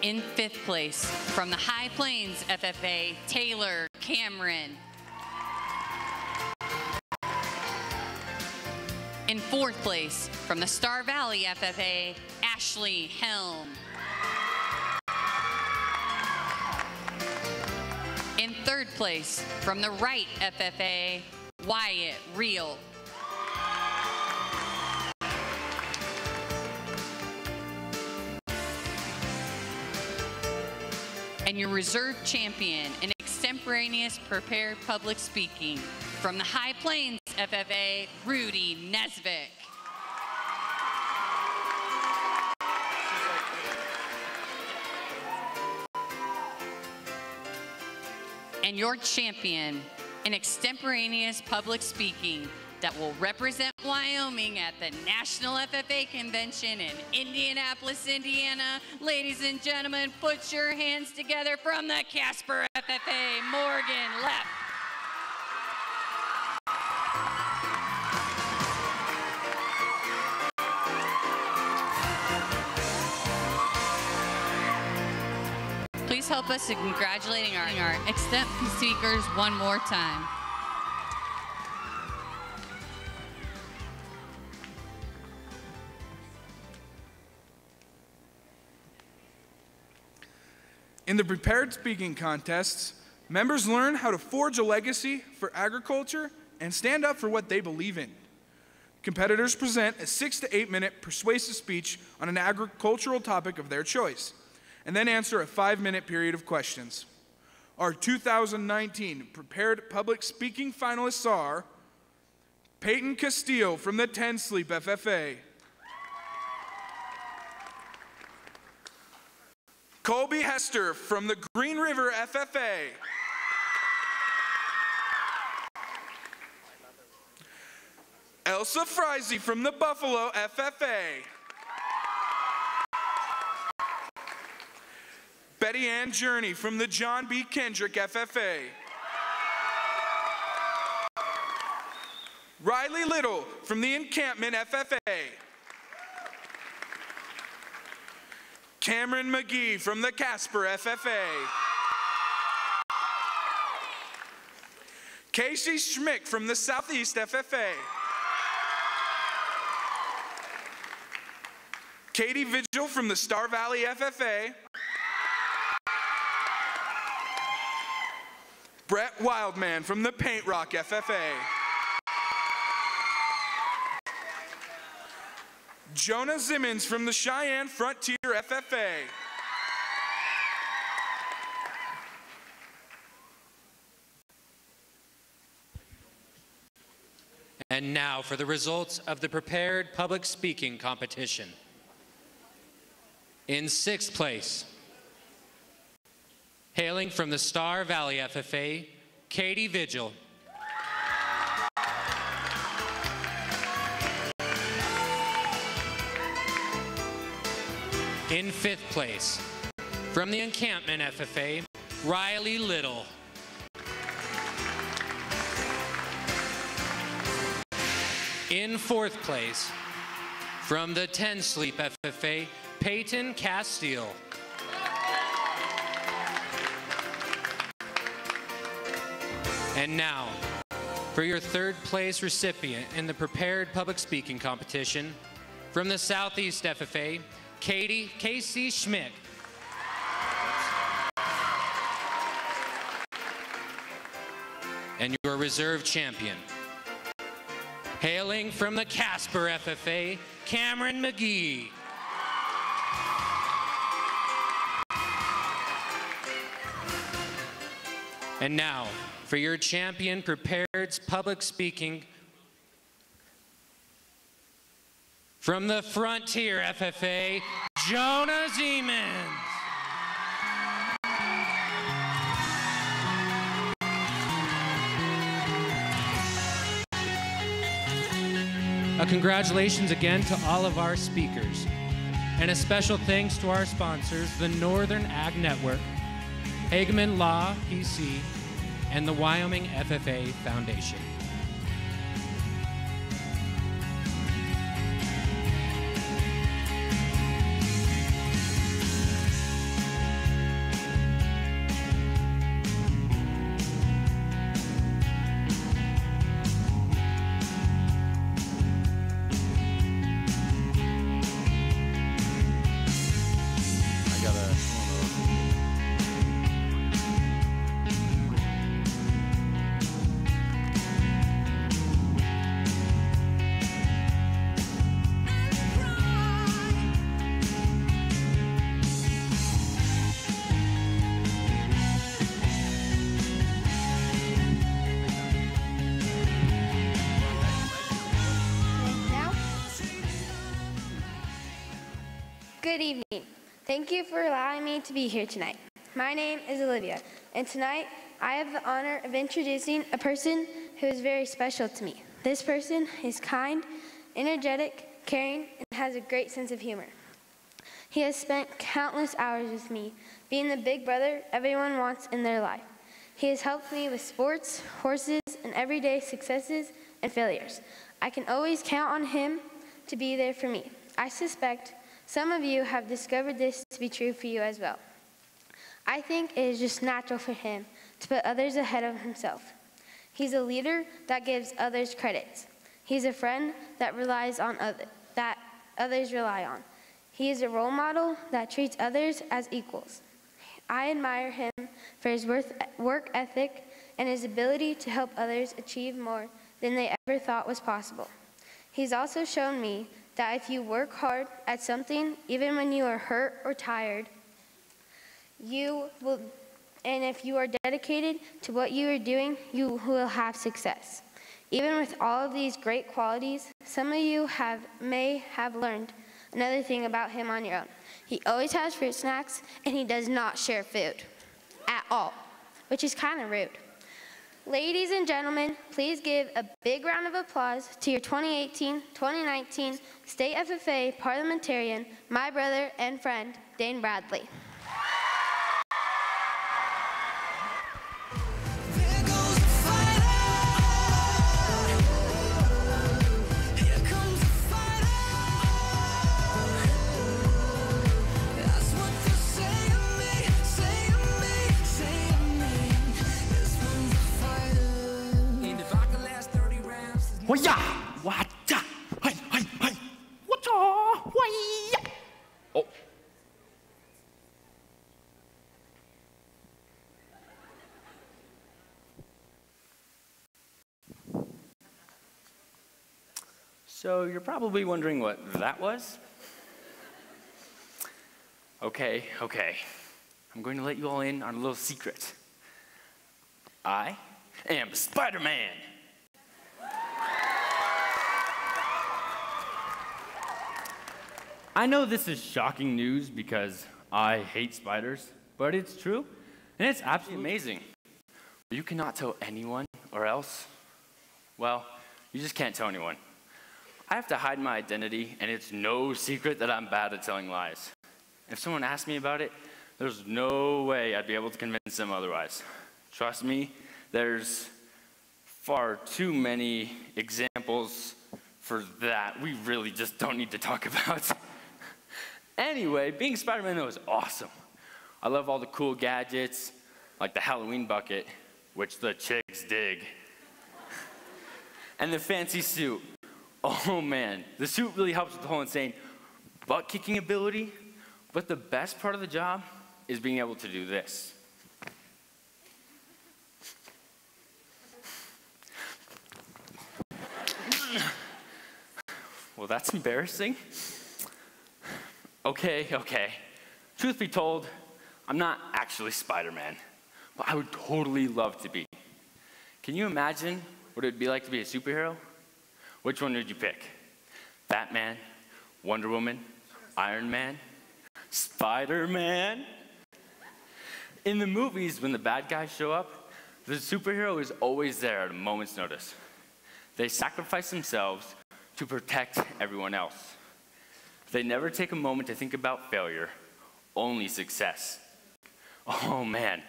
In 5th place, from the High Plains FFA, Taylor Cameron. In 4th place, from the Star Valley FFA, Ashley Helm. In 3rd place, from the Wright FFA, Wyatt Reel. And your reserve champion in extemporaneous prepared public speaking, from the High Plains FFA, Rudy Nesvik. And your champion in extemporaneous public speaking that will represent Wyoming at the National FFA Convention in Indianapolis, Indiana. Ladies and gentlemen, put your hands together from the Casper FFA, Morgan Lepp. Please help us in congratulating our Extemp speakers one more time. In the prepared speaking contests, members learn how to forge a legacy for agriculture and stand up for what they believe in. Competitors present a 6 to 8 minute persuasive speech on an agricultural topic of their choice, and then answer a 5-minute period of questions. Our 2019 prepared public speaking finalists are Peyton Castillo from the 10 Sleep FFA, Colby Hester from the Green River FFA, Elsa Friese from the Buffalo FFA, Betty Ann Journey from the John B. Kendrick FFA, Riley Little from the Encampment FFA, Cameron McGee from the Casper FFA, Casey Schmick from the Southeast FFA, Katie Vigil from the Star Valley FFA, Brett Wildman from the Paint Rock FFA, Jonah Simmons from the Cheyenne Frontier FFA, And now for the results of the prepared public speaking competition. In 6th place, hailing from the Star Valley FFA, Katie Vigil. In 5th place, from the Encampment FFA, Riley Little. In 4th place, from the 10 Sleep FFA, Peyton Castile. And now, for your 3rd place recipient in the prepared public speaking competition, from the Southeast FFA, Casey Schmick. And your reserve champion, hailing from the Casper FFA, Cameron McGee. And now, for your champion prepared public speaking, from the Frontier FFA, Jonah Siemens. Congratulations again to all of our speakers. And a special thanks to our sponsors, the Northern Ag Network, Hageman Law PC, and the Wyoming FFA Foundation. Good evening. Thank you for allowing me to be here tonight. My name is Olivia, and tonight I have the honor of introducing a person who is very special to me. This person is kind, energetic, caring, and has a great sense of humor. He has spent countless hours with me, being the big brother everyone wants in their life. He has helped me with sports, horses, and everyday successes and failures. I can always count on him to be there for me. I suspect some of you have discovered this to be true for you as well. I think it is just natural for him to put others ahead of himself. He's a leader that gives others credit. He's a friend that others rely on. He is a role model that treats others as equals. I admire him for his work ethic and his ability to help others achieve more than they ever thought was possible. He's also shown me that if you work hard at something, even when you are hurt or tired, and if you are dedicated to what you are doing, you will have success. Even with all of these great qualities, some of you may have learned another thing about him on your own. He always has fruit snacks, and he does not share food at all, which is kind of rude. Ladies and gentlemen, please give a big round of applause to your 2018-2019 State FFA parliamentarian, my brother and friend, Dane Bradley. Wah-ya! Wah-ya! Hey, hey, hey! Wah-cha! Wah-ya! Oh. So you're probably wondering what that was? Okay. I'm going to let you all in on a little secret. I am Spider-Man. I know this is shocking news because I hate spiders, but it's true, and it's absolutely amazing. You cannot tell anyone, or else, well, you just can't tell anyone. I have to hide my identity, and it's no secret that I'm bad at telling lies. If someone asked me about it, there's no way I'd be able to convince them otherwise. Trust me, there's far too many examples for that we really just don't need to talk about. Anyway, being Spider-Man though is awesome. I love all the cool gadgets, like the Halloween bucket, which the chicks dig. And the fancy suit. Oh man, the suit really helps with the whole insane butt-kicking ability, but the best part of the job is being able to do this. Well, that's embarrassing. Okay. Truth be told, I'm not actually Spider-Man, but I would totally love to be. Can you imagine what it would be like to be a superhero? Which one would you pick? Batman, Wonder Woman, Iron Man, Spider-Man? In the movies, when the bad guys show up, the superhero is always there at a moment's notice. They sacrifice themselves to protect everyone else. They never take a moment to think about failure, only success. Oh man,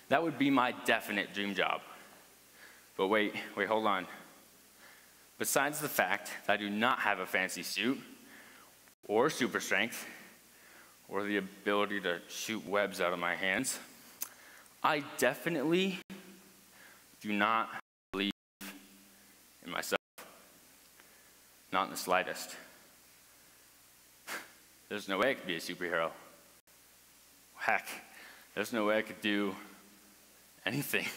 that would be my definite dream job. But wait, hold on. Besides the fact that I do not have a fancy suit, or super strength, or the ability to shoot webs out of my hands, I definitely do not believe in myself. Not in the slightest. There's no way I could be a superhero. Heck, there's no way I could do anything.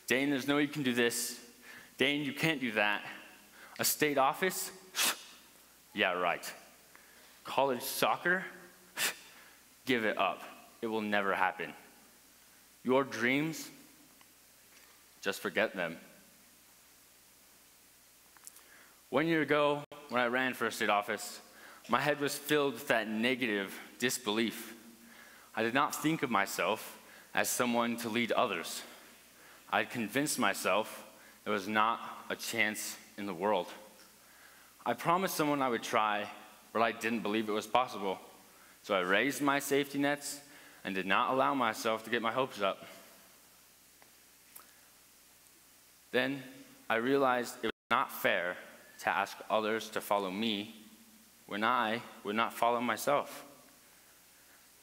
Dane, there's no way you can do this. Dane, you can't do that. A state office? Yeah, right. College soccer? Give it up. It will never happen. Your dreams? Just forget them. 1 year ago, when I ran for a state office, my head was filled with that negative disbelief. I did not think of myself as someone to lead others. I had convinced myself there was not a chance in the world. I promised someone I would try, but I didn't believe it was possible. So I raised my safety nets and did not allow myself to get my hopes up. Then I realized it was not fair to ask others to follow me when I would not follow myself.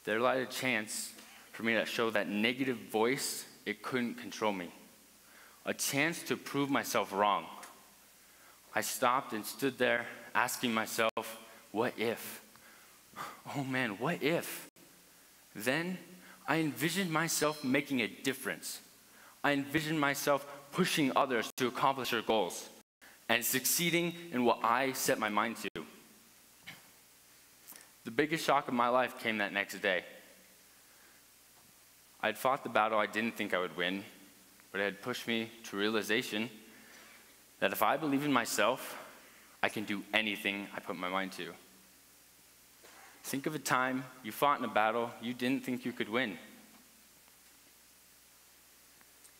There lied a chance for me to show that negative voice, it couldn't control me. A chance to prove myself wrong. I stopped and stood there asking myself, what if? Oh man, what if? Then I envisioned myself making a difference. I envisioned myself pushing others to accomplish their goals and succeeding in what I set my mind to. The biggest shock of my life came that next day. I had fought the battle I didn't think I would win, but it had pushed me to realization that if I believe in myself, I can do anything I put my mind to. Think of a time you fought in a battle you didn't think you could win.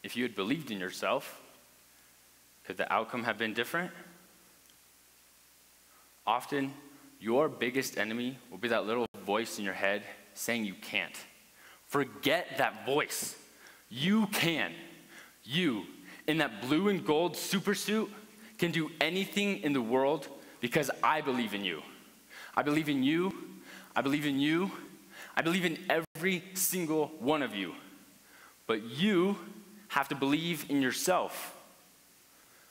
If you had believed in yourself, could the outcome have been different? Often, your biggest enemy will be that little voice in your head saying you can't. Forget that voice. You can. You, in that blue and gold super suit, can do anything in the world because I believe in you. I believe in you. I believe in you. I believe in every single one of you. But you have to believe in yourself.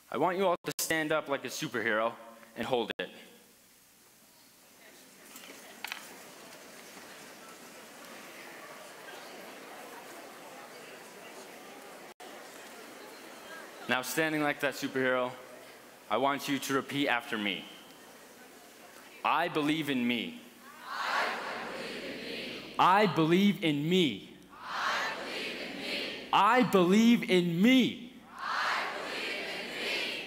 I want you all to stand up like a superhero and hold it. Now, standing like that superhero, I want you to repeat after me. I believe in me. I believe in me. I believe in me.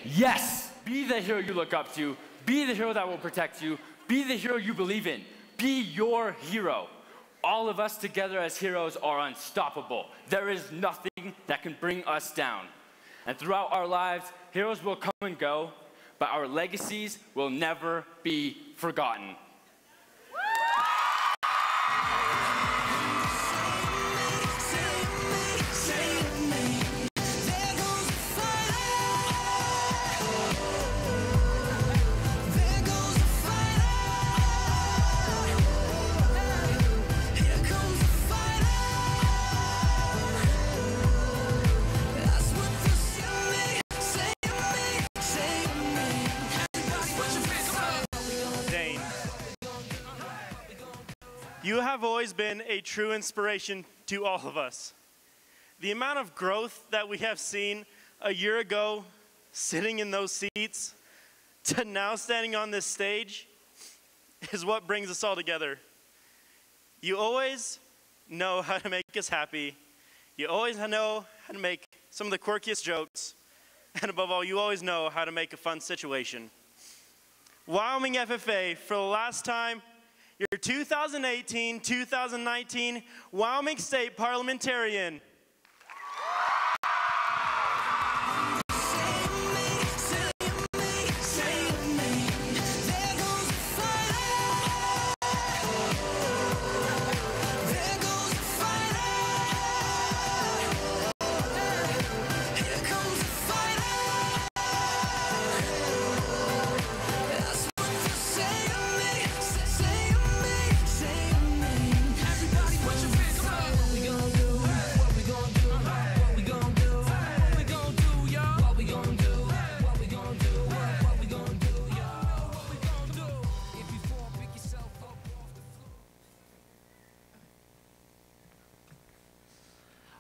Yes, be the hero you look up to. Be the hero that will protect you. Be the hero you believe in. Be your hero. All of us together as heroes are unstoppable. There is nothing that can bring us down. And throughout our lives, heroes will come and go, but our legacies will never be forgotten. Dane, you have always been a true inspiration to all of us. The amount of growth that we have seen a year ago, sitting in those seats, to now standing on this stage, is what brings us all together. You always know how to make us happy. You always know how to make some of the quirkiest jokes. And above all, you always know how to make a fun situation. Wyoming FFA, for the last time, your 2018-2019 Wyoming State Parliamentarian.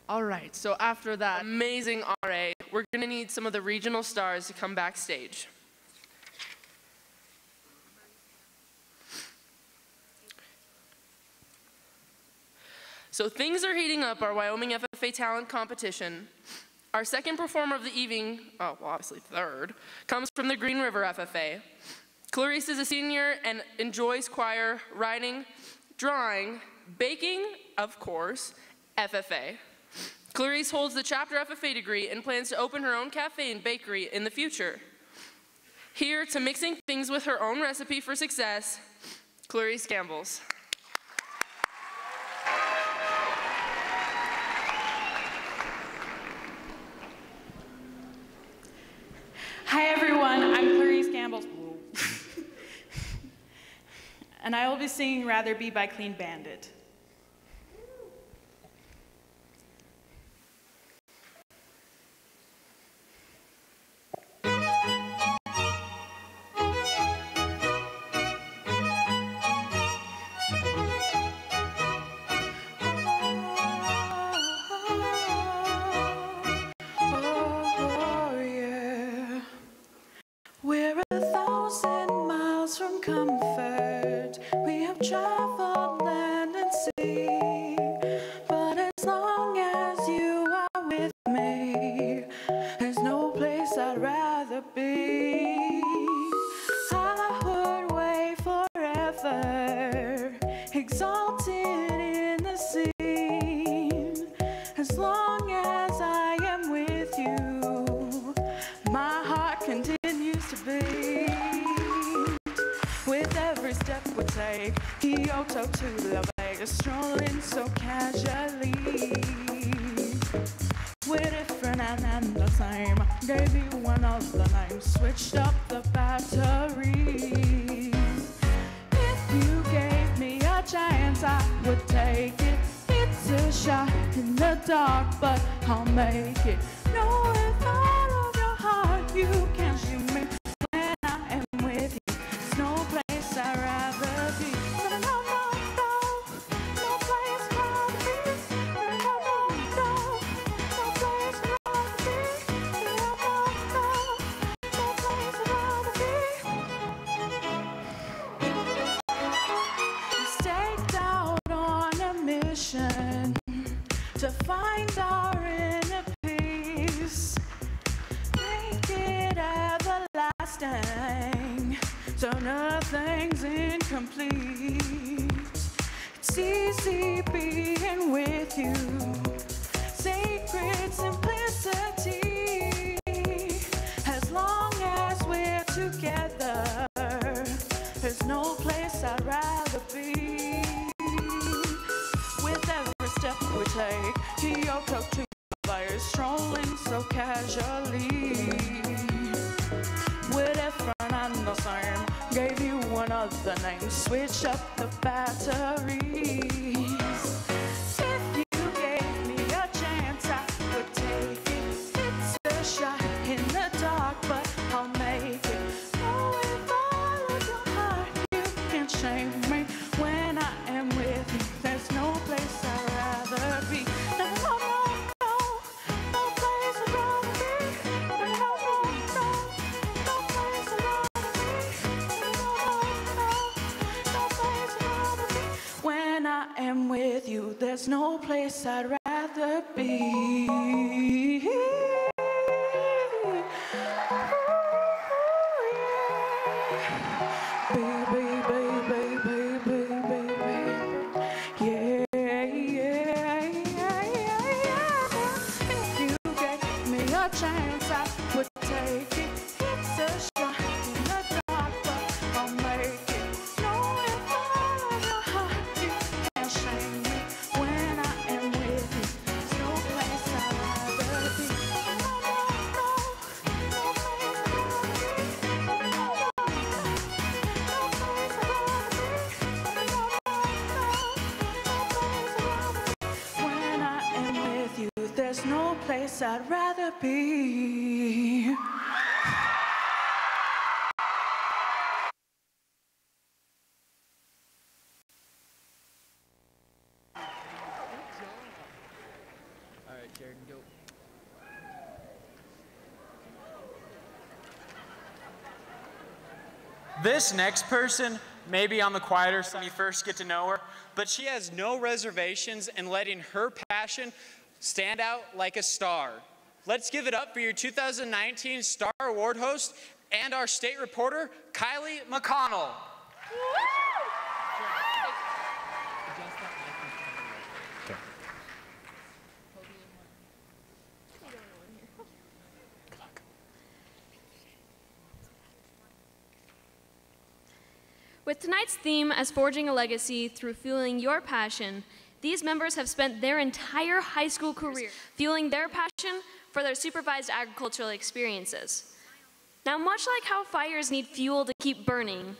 All right, so after that amazing RA, we're gonna need some of the regional stars to come backstage. So things are heating up our Wyoming FFA talent competition. Our second performer of the evening, oh, well, obviously third, comes from the Green River FFA. Clarice is a senior and enjoys choir, writing, drawing, baking, of course, FFA. Clarice holds the chapter FFA degree and plans to open her own cafe and bakery in the future. Here to mixing things with her own recipe for success, Clarice Campbell's. Hi everyone, I'm Clarice Campbell. And I will be singing Rather Be by Clean Bandit. comfort. We have traveled land and sea, but as long as you are with me, there's no place I'd rather be. I would wait forever, exalted in the scene. As long as I am with you, my heart continues to beat. With every step we take, Kyoto to La Vegas, strolling so casually. We're different and the same. Gave you one of the names, switched up the batteries. If you gave me a chance, I would take it. It's a shot in the dark, but I'll make it. Know with all of your heart you can shoot me when I am with you. There's no place I'd rather be. No, no, no, no, no place I'd rather be. No, no, no, no, no place I'd rather be. No, no, no, no place I'd rather be. Staked out on a mission to find our inner peace, make it everlasting, so nothing's incomplete. It's easy being with you, sacred simplicity. As long as we're together, there's no place I'd rather be. With every step we take, Kyoto to fires, strolling so casually. We're different and the same. Gave you one of the names, switch up the batteries. If you gave me a chance, I would take it. It's a shot in the dark, but I'll make it. Oh, with all of your heart, you can't shame me when I am with you. There's no place I'd rather be. No, no, no, no, no place I'd rather be. No, no, no, no, no place I'd rather be. No, no, no, no place I'd rather be. When I am with you, there's no place I'd rather be. Baby, baby, baby, baby. Yeah, yeah, yeah, yeah, yeah. If you gave me a chance, I would take it. It's a shot in the dark, but I'll make it. Knowing all of your heart, you can't shame me when I am with you. There's no place I'd rather be. No, no, no, no place I'd rather be. No, no, no, no place I'd rather be. No, no, no, no place I'd rather be. When I am with you, there's no place I'd rather be. All right, Jared, go. This next person may be on the quieter side when you first get to know her, but she has no reservations in letting her passion stand out like a star. Let's give it up for your 2019 Star Award host and our state reporter, Kylie McConnell. With tonight's theme as forging a legacy through fueling your passion, these members have spent their entire high school career fueling their passion for their supervised agricultural experiences. Now, much like how fires need fuel to keep burning,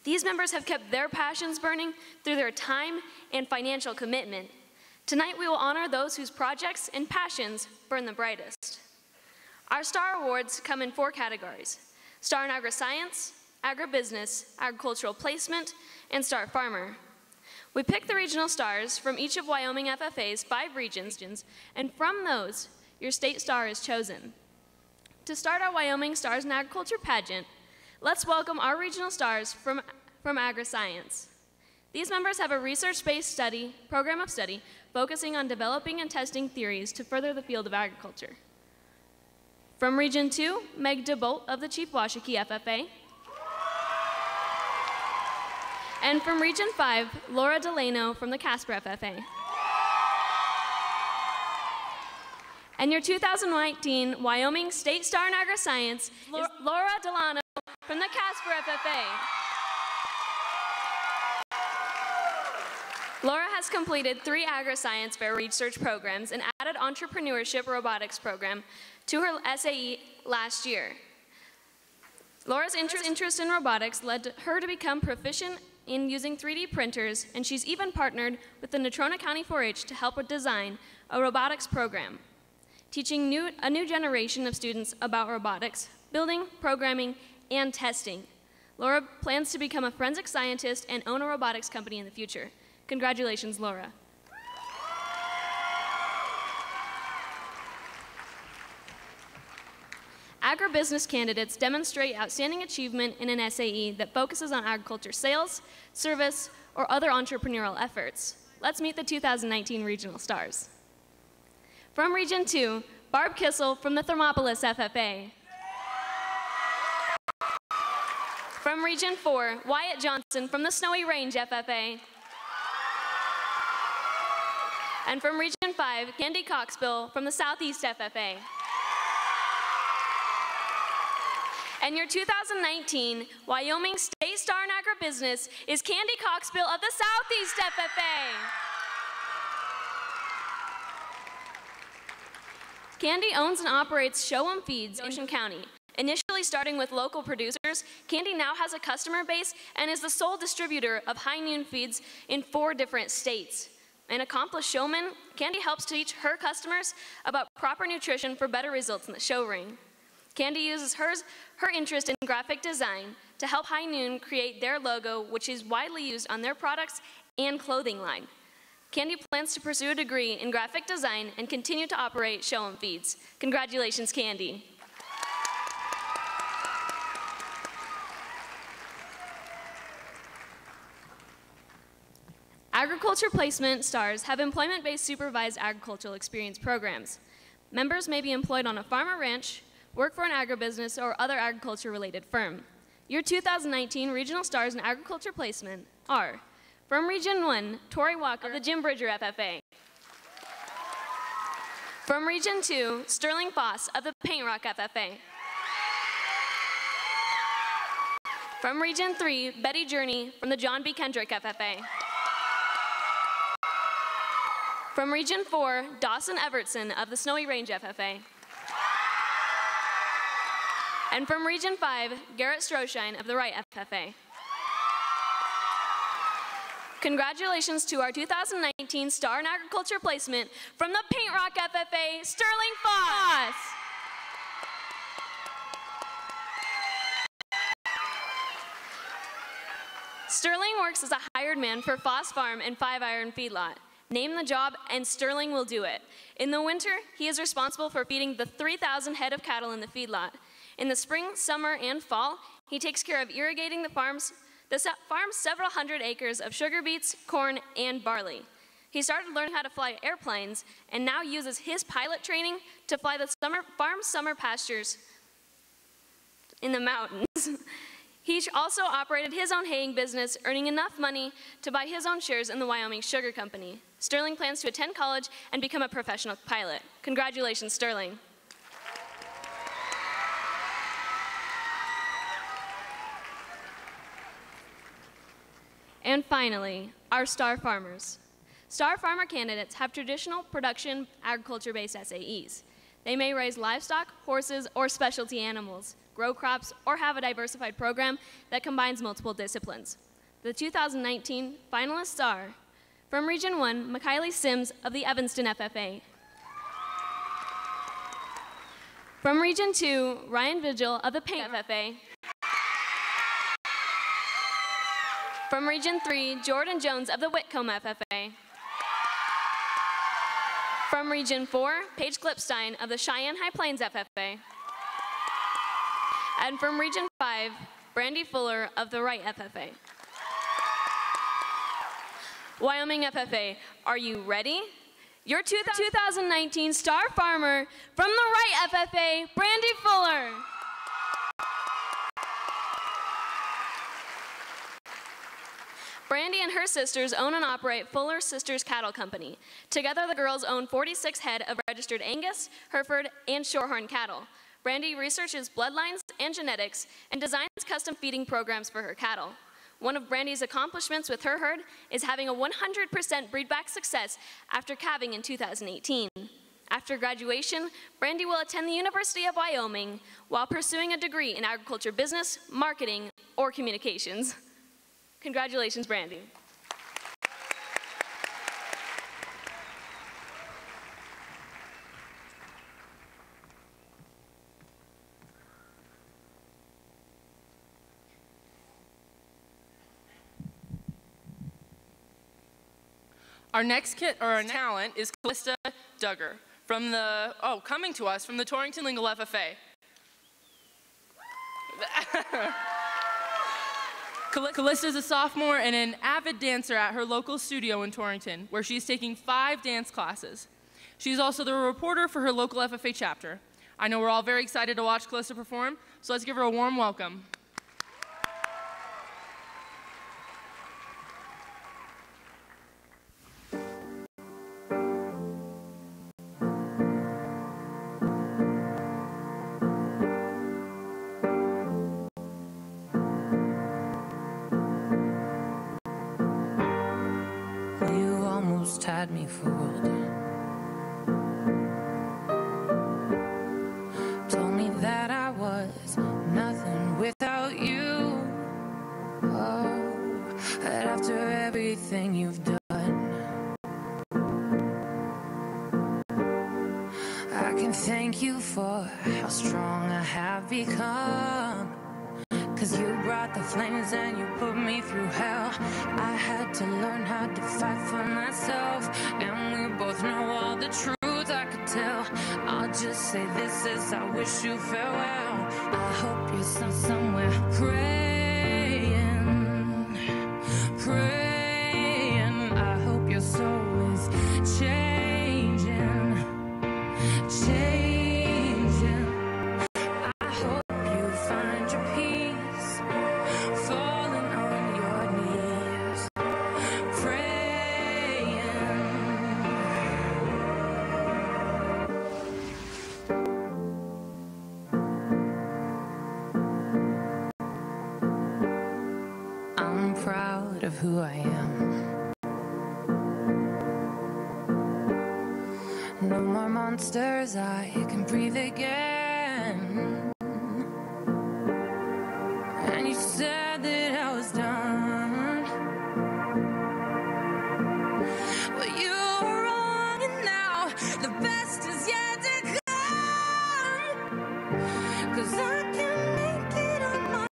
these members have kept their passions burning through their time and financial commitment. Tonight, we will honor those whose projects and passions burn the brightest. Our Star Awards come in 4 categories: Star in Agri-Science, Agribusiness, Agricultural Placement, and Star Farmer. We pick the regional stars from each of Wyoming FFA's 5 regions, and from those, your state star is chosen. To start our Wyoming Stars in Agriculture pageant, let's welcome our regional stars from from AgriScience. These members have a research-based program of study focusing on developing and testing theories to further the field of agriculture. From Region 2, Meg DeBolt of the Chief Washakie FFA. And from Region 5, Laura Delano from the Casper FFA. And your 2019 Wyoming State Star in AgriScience is Laura Delano from the Casper FFA. Laura has completed 3 AgriScience fair research programs and added entrepreneurship robotics program to her SAE last year. Laura's interest in robotics led her to become proficient in using 3D printers, and she's even partnered with the Natrona County 4-H to help her design a robotics program, teaching a new generation of students about robotics, building, programming, and testing. Laura plans to become a forensic scientist and own a robotics company in the future. Congratulations, Laura. Agribusiness candidates demonstrate outstanding achievement in an SAE that focuses on agriculture sales, service, or other entrepreneurial efforts. Let's meet the 2019 regional stars. From Region 2, Barb Kissel from the Thermopolis FFA. From Region 4, Wyatt Johnson from the Snowy Range FFA. And from Region 5, Candy Coxbill from the Southeast FFA. And your 2019 Wyoming State Star in Agribusiness is Candy Coxbill of the Southeast FFA. Candy owns and operates Show 'em Feeds in Ocean County. Initially starting with local producers, Candy now has a customer base and is the sole distributor of high noon feeds in 4 different states. An accomplished showman, Candy helps teach her customers about proper nutrition for better results in the show ring. Candy uses her interest in graphic design to help High Noon create their logo, which is widely used on their products and clothing line. Candy plans to pursue a degree in graphic design and continue to operate Show 'em Feeds. Congratulations, Candy. Agriculture placement stars have employment-based supervised agricultural experience programs. Members may be employed on a farm or ranch, work for an agribusiness, or other agriculture-related firm. Your 2019 regional stars in agriculture placement are, from Region 1, Tori Walker of the Jim Bridger FFA. From Region 2, Sterling Foss of the Paint Rock FFA. From Region 3, Betty Journey from the John B. Kendrick FFA. From Region 4, Dawson Evertson of the Snowy Range FFA. And from Region 5, Garrett Stroshine of the Wright FFA. Congratulations to our 2019 Star in Agriculture placement from the Paint Rock FFA, Sterling Foss. Sterling works as a hired man for Foss Farm and 5 Iron Feedlot. Name the job and Sterling will do it. In the winter, he is responsible for feeding the 3,000 head of cattle in the feedlot. In the spring, summer, and fall, he takes care of irrigating the farm's several hundred acres of sugar beets, corn, and barley. He started learning how to fly airplanes and now uses his pilot training to fly the farm's summer pastures in the mountains. He also operated his own haying business, earning enough money to buy his own shares in the Wyoming Sugar Company. Sterling plans to attend college and become a professional pilot. Congratulations, Sterling. And finally, our Star Farmers. Star Farmer candidates have traditional production agriculture-based SAEs. They may raise livestock, horses, or specialty animals, grow crops, or have a diversified program that combines multiple disciplines. The 2019 finalists are, from Region 1, Kylie Sims of the Evanston FFA. From Region 2, Ryan Vigil of the Paint FFA. From Region 3, Jordan Jones of the Whitcomb FFA. From Region 4, Paige Klipstein of the Cheyenne High Plains FFA. And from Region 5, Brandy Fuller of the Wright FFA. Wyoming FFA, are you ready? Your 2019 Star Farmer from the right FFA, Brandy Fuller. Brandy and her sisters own and operate Fuller Sisters Cattle Company. Together, the girls own 46 head of registered Angus, Hereford, and Shorthorn cattle. Brandy researches bloodlines and genetics and designs custom feeding programs for her cattle. One of Brandy's accomplishments with her herd is having a 100% breedback success after calving in 2018. After graduation, Brandy will attend the University of Wyoming while pursuing a degree in agriculture business, marketing, or communications. Congratulations, Brandy. Our next talent is Callista Duggar from the, coming to us from the Torrington Lingle FFA. Callista is a sophomore and an avid dancer at her local studio in Torrington, where she's taking 5 dance classes. She's also the reporter for her local FFA chapter. I know we're all very excited to watch Callista perform, so let's give her a warm welcome. Had me fooled. Told me that I was nothing without you. Oh, that after everything you've done, I can thank you for how strong I have become. 'Cause you brought the flames and you put me through hell. I had to learn how to fight for myself, and we both know all the truth I could tell. I'll just say this as I wish you farewell. I hope you're somewhere praying, praying. I hope your soul is changing, changing. I hope you find your peace. Proud of who I am. No more monsters, I can breathe again. And you said that I was done, but you were wrong, and now the best is yet to come. 'Cause I can make it on my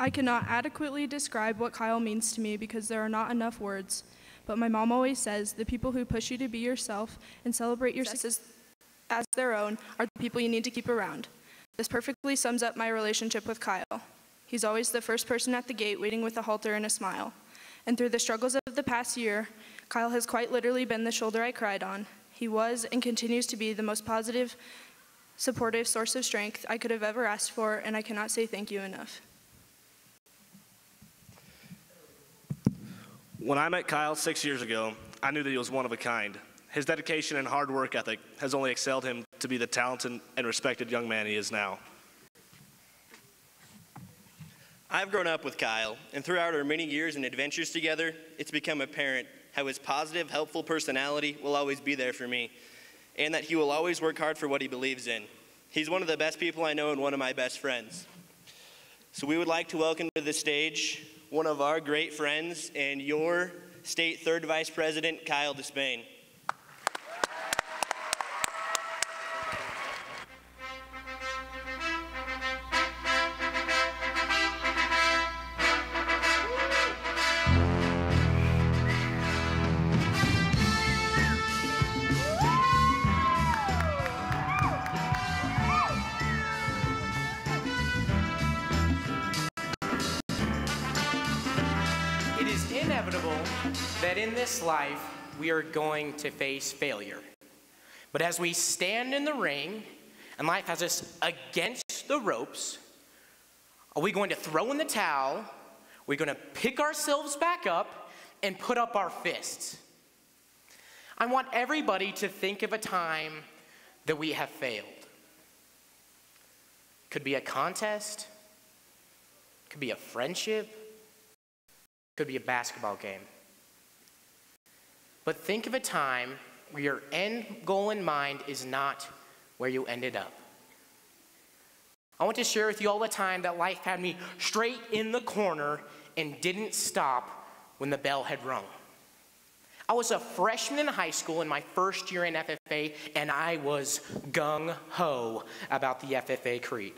I cannot adequately describe what Kyle means to me because there are not enough words. But my mom always says the people who push you to be yourself and celebrate your successes as their own are the people you need to keep around. This perfectly sums up my relationship with Kyle. He's always the first person at the gate waiting with a halter and a smile. And through the struggles of the past year, Kyle has quite literally been the shoulder I cried on. He was and continues to be the most positive, supportive source of strength I could have ever asked for, and I cannot say thank you enough. When I met Kyle 6 years ago, I knew that he was one of a kind. His dedication and hard work ethic has only excelled him to be the talented and respected young man he is now. I've grown up with Kyle, and throughout our many years and adventures together, it's become apparent how his positive, helpful personality will always be there for me, and that he will always work hard for what he believes in. He's one of the best people I know and one of my best friends. So we would like to welcome to the stage one of our great friends and your state third vice president, Kyle Despain. That in this life, we are going to face failure. But as we stand in the ring, and life has us against the ropes, are we going to throw in the towel? Are we going to pick ourselves back up and put up our fists? I want everybody to think of a time that we have failed. Could be a contest, could be a friendship, could be a basketball game. But think of a time where your end goal in mind is not where you ended up. I want to share with you all the time that life had me straight in the corner and didn't stop when the bell had rung. I was a freshman in high school in my first year in FFA, and I was gung-ho about the FFA creed.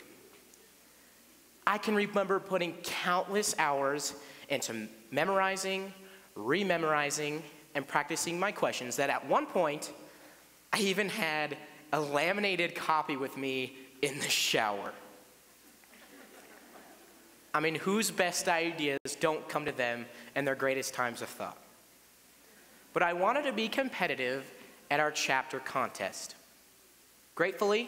I can remember putting countless hours into memorizing, rememorizing, and practicing my questions that at one point, I even had a laminated copy with me in the shower. I mean, whose best ideas don't come to them in their greatest times of thought? But I wanted to be competitive at our chapter contest. Gratefully,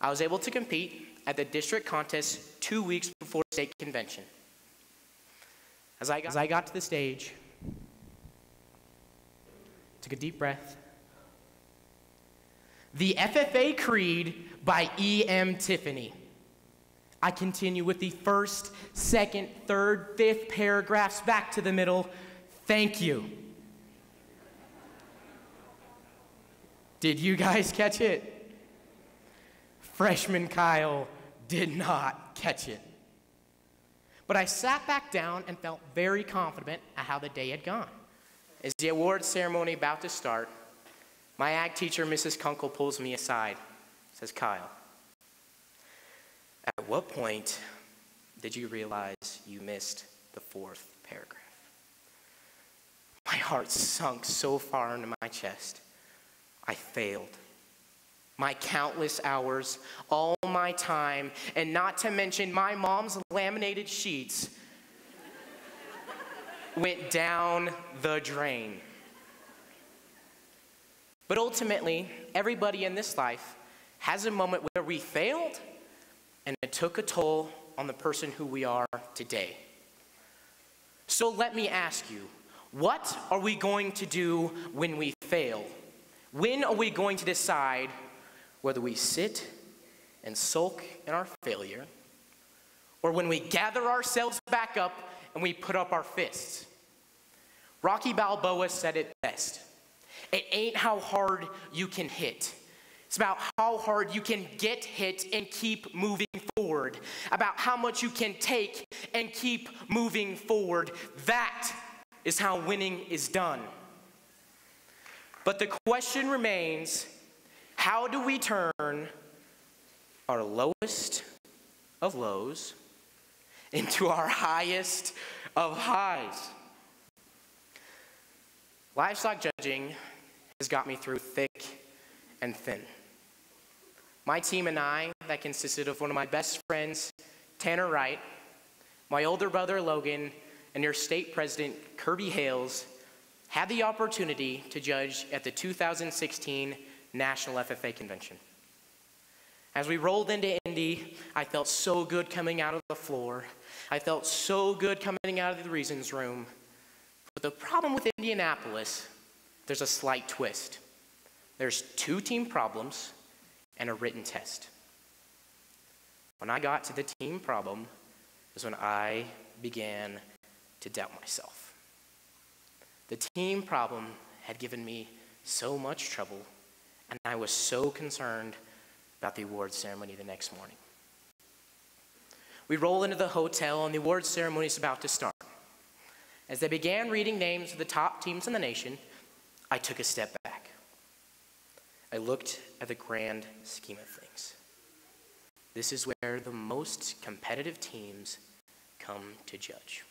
I was able to compete at the district contest 2 weeks before state convention. As I got to the stage, took a deep breath. The FFA Creed by E.M. Tiffany. I continue with the first, second, third, fifth paragraphs back to the middle. Thank you. Did you guys catch it? Freshman Kyle did not catch it. But I sat back down and felt very confident at how the day had gone. As the award ceremony about to start, my ag teacher, Mrs. Kunkel, pulls me aside, says, Kyle, at what point did you realize you missed the fourth paragraph? My heart sunk so far into my chest. I failed. My countless hours, all my time, and not to mention my mom's laminated sheets went down the drain. But ultimately, everybody in this life has a moment where we failed and it took a toll on the person who we are today. So let me ask you, what are we going to do when we fail? When are we going to decide whether we sit and sulk in our failure, or when we gather ourselves back up and we put up our fists? Rocky Balboa said it best. It ain't how hard you can hit. It's about how hard you can get hit and keep moving forward. About how much you can take and keep moving forward. That is how winning is done. But the question remains, how do we turn our lowest of lows into our highest of highs? Livestock judging has got me through thick and thin. My team and I, that consisted of one of my best friends, Tanner Wright, my older brother, Logan, and your state president, Kirby Hales, had the opportunity to judge at the 2016 National FFA Convention. As we rolled into Indy, I felt so good coming out of the floor. I felt so good coming out of the reasons room. But the problem with Indianapolis, there's a slight twist. There's 2 team problems and a written test. When I got to the team problem, was when I began to doubt myself. The team problem had given me so much trouble, and I was so concerned about the awards ceremony the next morning. We roll into the hotel, and the awards ceremony is about to start. As they began reading names of the top teams in the nation, I took a step back. I looked at the grand scheme of things. This is where the most competitive teams come to judge.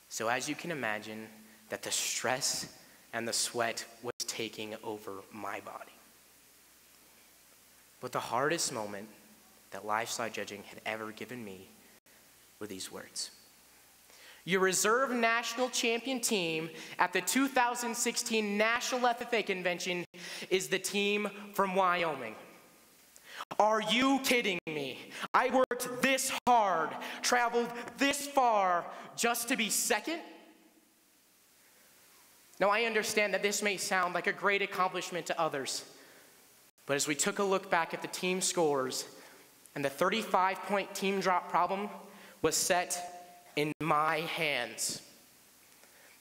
So as you can imagine, that the stress and the sweat was taking over my body. But the hardest moment that lifestyle judging had ever given me were these words. Your reserve national champion team at the 2016 National FFA Convention is the team from Wyoming. Are you kidding me? I worked this hard, traveled this far just to be second? Now, I understand that this may sound like a great accomplishment to others, but as we took a look back at the team scores, and the 35-point team drop problem was set in my hands.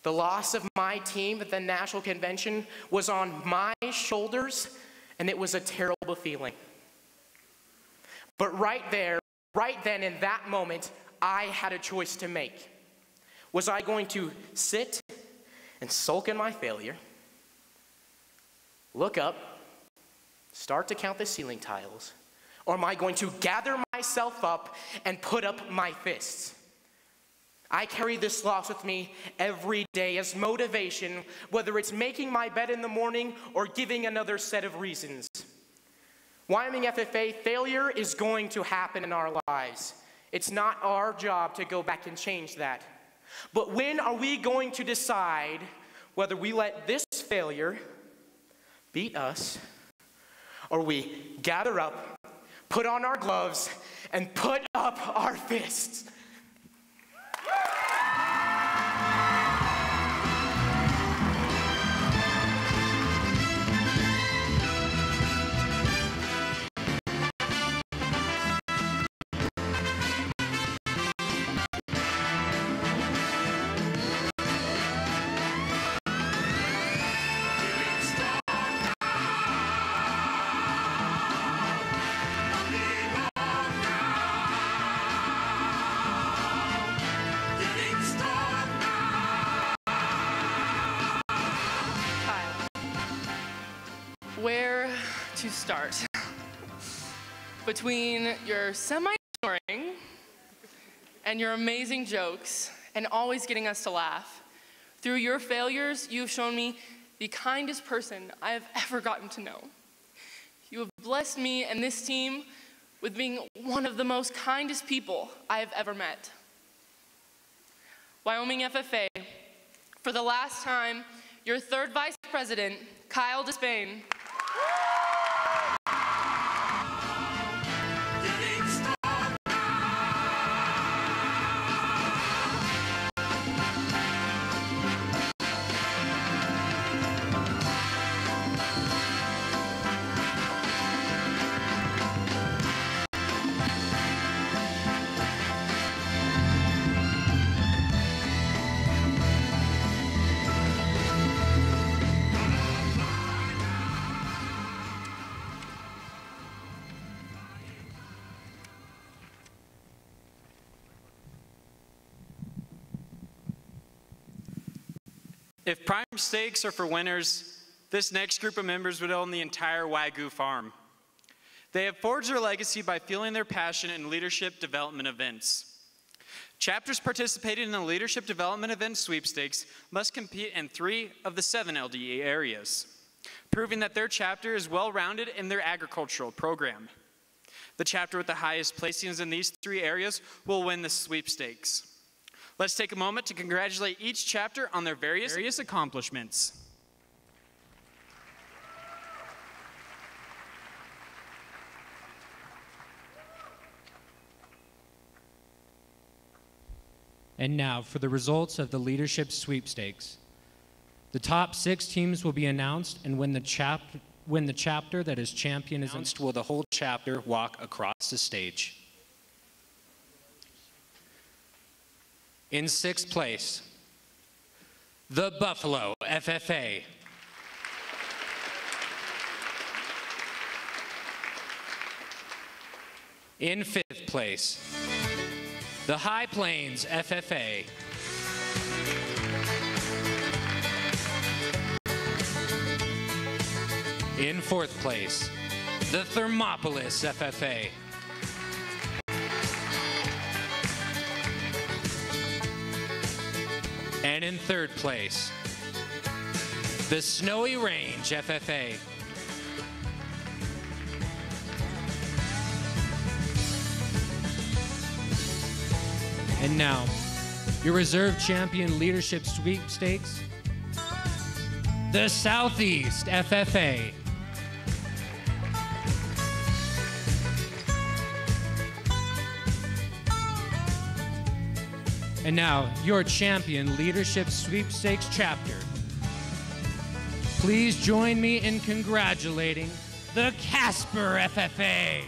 The loss of my team at the national convention was on my shoulders, and it was a terrible feeling. But right there, right then in that moment, I had a choice to make. Was I going to sit and sulk in my failure, look up, start to count the ceiling tiles, or am I going to gather myself up and put up my fists? I carry this loss with me every day as motivation, whether it's making my bed in the morning or giving another set of reasons. Wyoming FFA, failure is going to happen in our lives. It's not our job to go back and change that. But when are we going to decide whether we let this failure beat us, or we gather up, put on our gloves, and put up our fists? Where to start? Between your semi-snoring and your amazing jokes and always getting us to laugh, through your failures, you've shown me the kindest person I have ever gotten to know. You have blessed me and this team with being one of the most kindest people I have ever met. Wyoming FFA, for the last time, your third vice president, Kyle Despain. If prime stakes are for winners, this next group of members would own the entire Wagyu farm. They have forged their legacy by fueling their passion in leadership development events. Chapters participating in the Leadership Development Event Sweepstakes must compete in 3 of the 7 LDE areas, proving that their chapter is well-rounded in their agricultural program. The chapter with the highest placings in these 3 areas will win the sweepstakes. Let's take a moment to congratulate each chapter on their various accomplishments. And now for the results of the leadership sweepstakes. The top 6 teams will be announced, and when the chapter that is champion is announced, will the whole chapter walk across the stage. In 6th place, the Buffalo FFA. In 5th place, the High Plains FFA. In 4th place, the Thermopolis FFA. And in 3rd place, the Snowy Range FFA. And now, your reserve champion leadership sweepstakes, the Southeast FFA. And now, your champion leadership sweepstakes chapter. Please join me in congratulating the Casper FFA.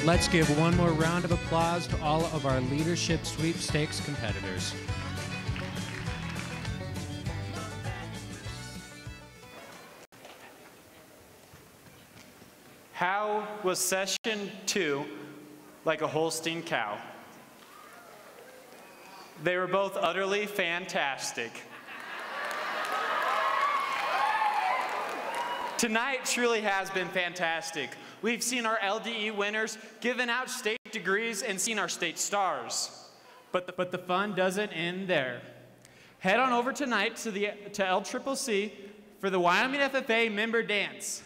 Let's give one more round of applause to all of our leadership sweepstakes competitors. How was session 2 like a Holstein cow? They were both utterly fantastic. Tonight truly has been fantastic. We've seen our LDE winners given out state degrees and seen our state stars. But the fun doesn't end there. Head on over tonight to LCCC for the Wyoming FFA member dance.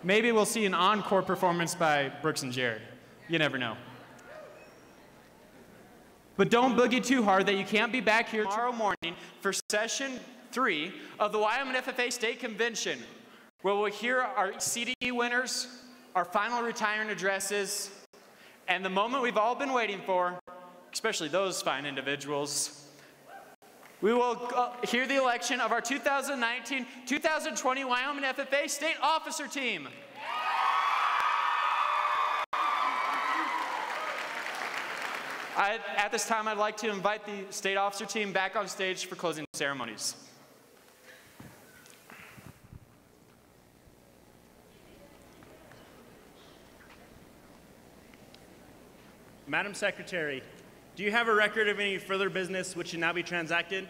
Maybe we'll see an encore performance by Brooks and Jared. You never know. But don't boogie too hard that you can't be back here tomorrow morning for session 3 of the Wyoming FFA State Convention, where we'll hear our CDE winners, our final retiring addresses, and the moment we've all been waiting for, especially those fine individuals. We will hear the election of our 2019-2020 Wyoming FFA State Officer Team. At this time, I'd like to invite the State Officer Team back on stage for closing ceremonies. Madam Secretary, do you have a record of any further business which should now be transacted?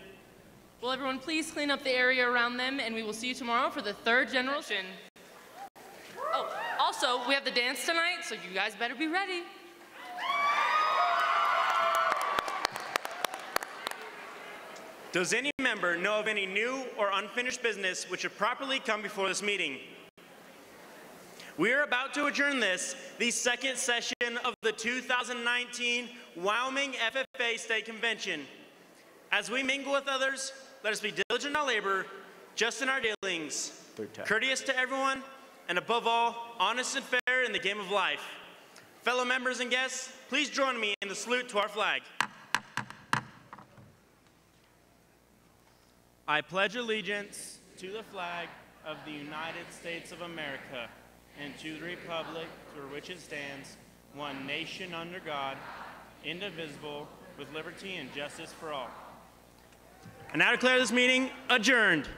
Will everyone please clean up the area around them, and we will see you tomorrow for the 3rd general session. Oh, also, we have the dance tonight, so you guys better be ready. Does any member know of any new or unfinished business which should properly come before this meeting? We are about to adjourn the second session of the 2019 Wyoming FFA State Convention. As we mingle with others, let us be diligent in our labor, just in our dealings, courteous to everyone, and above all, honest and fair in the game of life. Fellow members and guests, please join me in the salute to our flag. I pledge allegiance to the flag of the United States of America and to the republic for which it stands, one nation under God, indivisible, with liberty and justice for all. I now declare this meeting adjourned.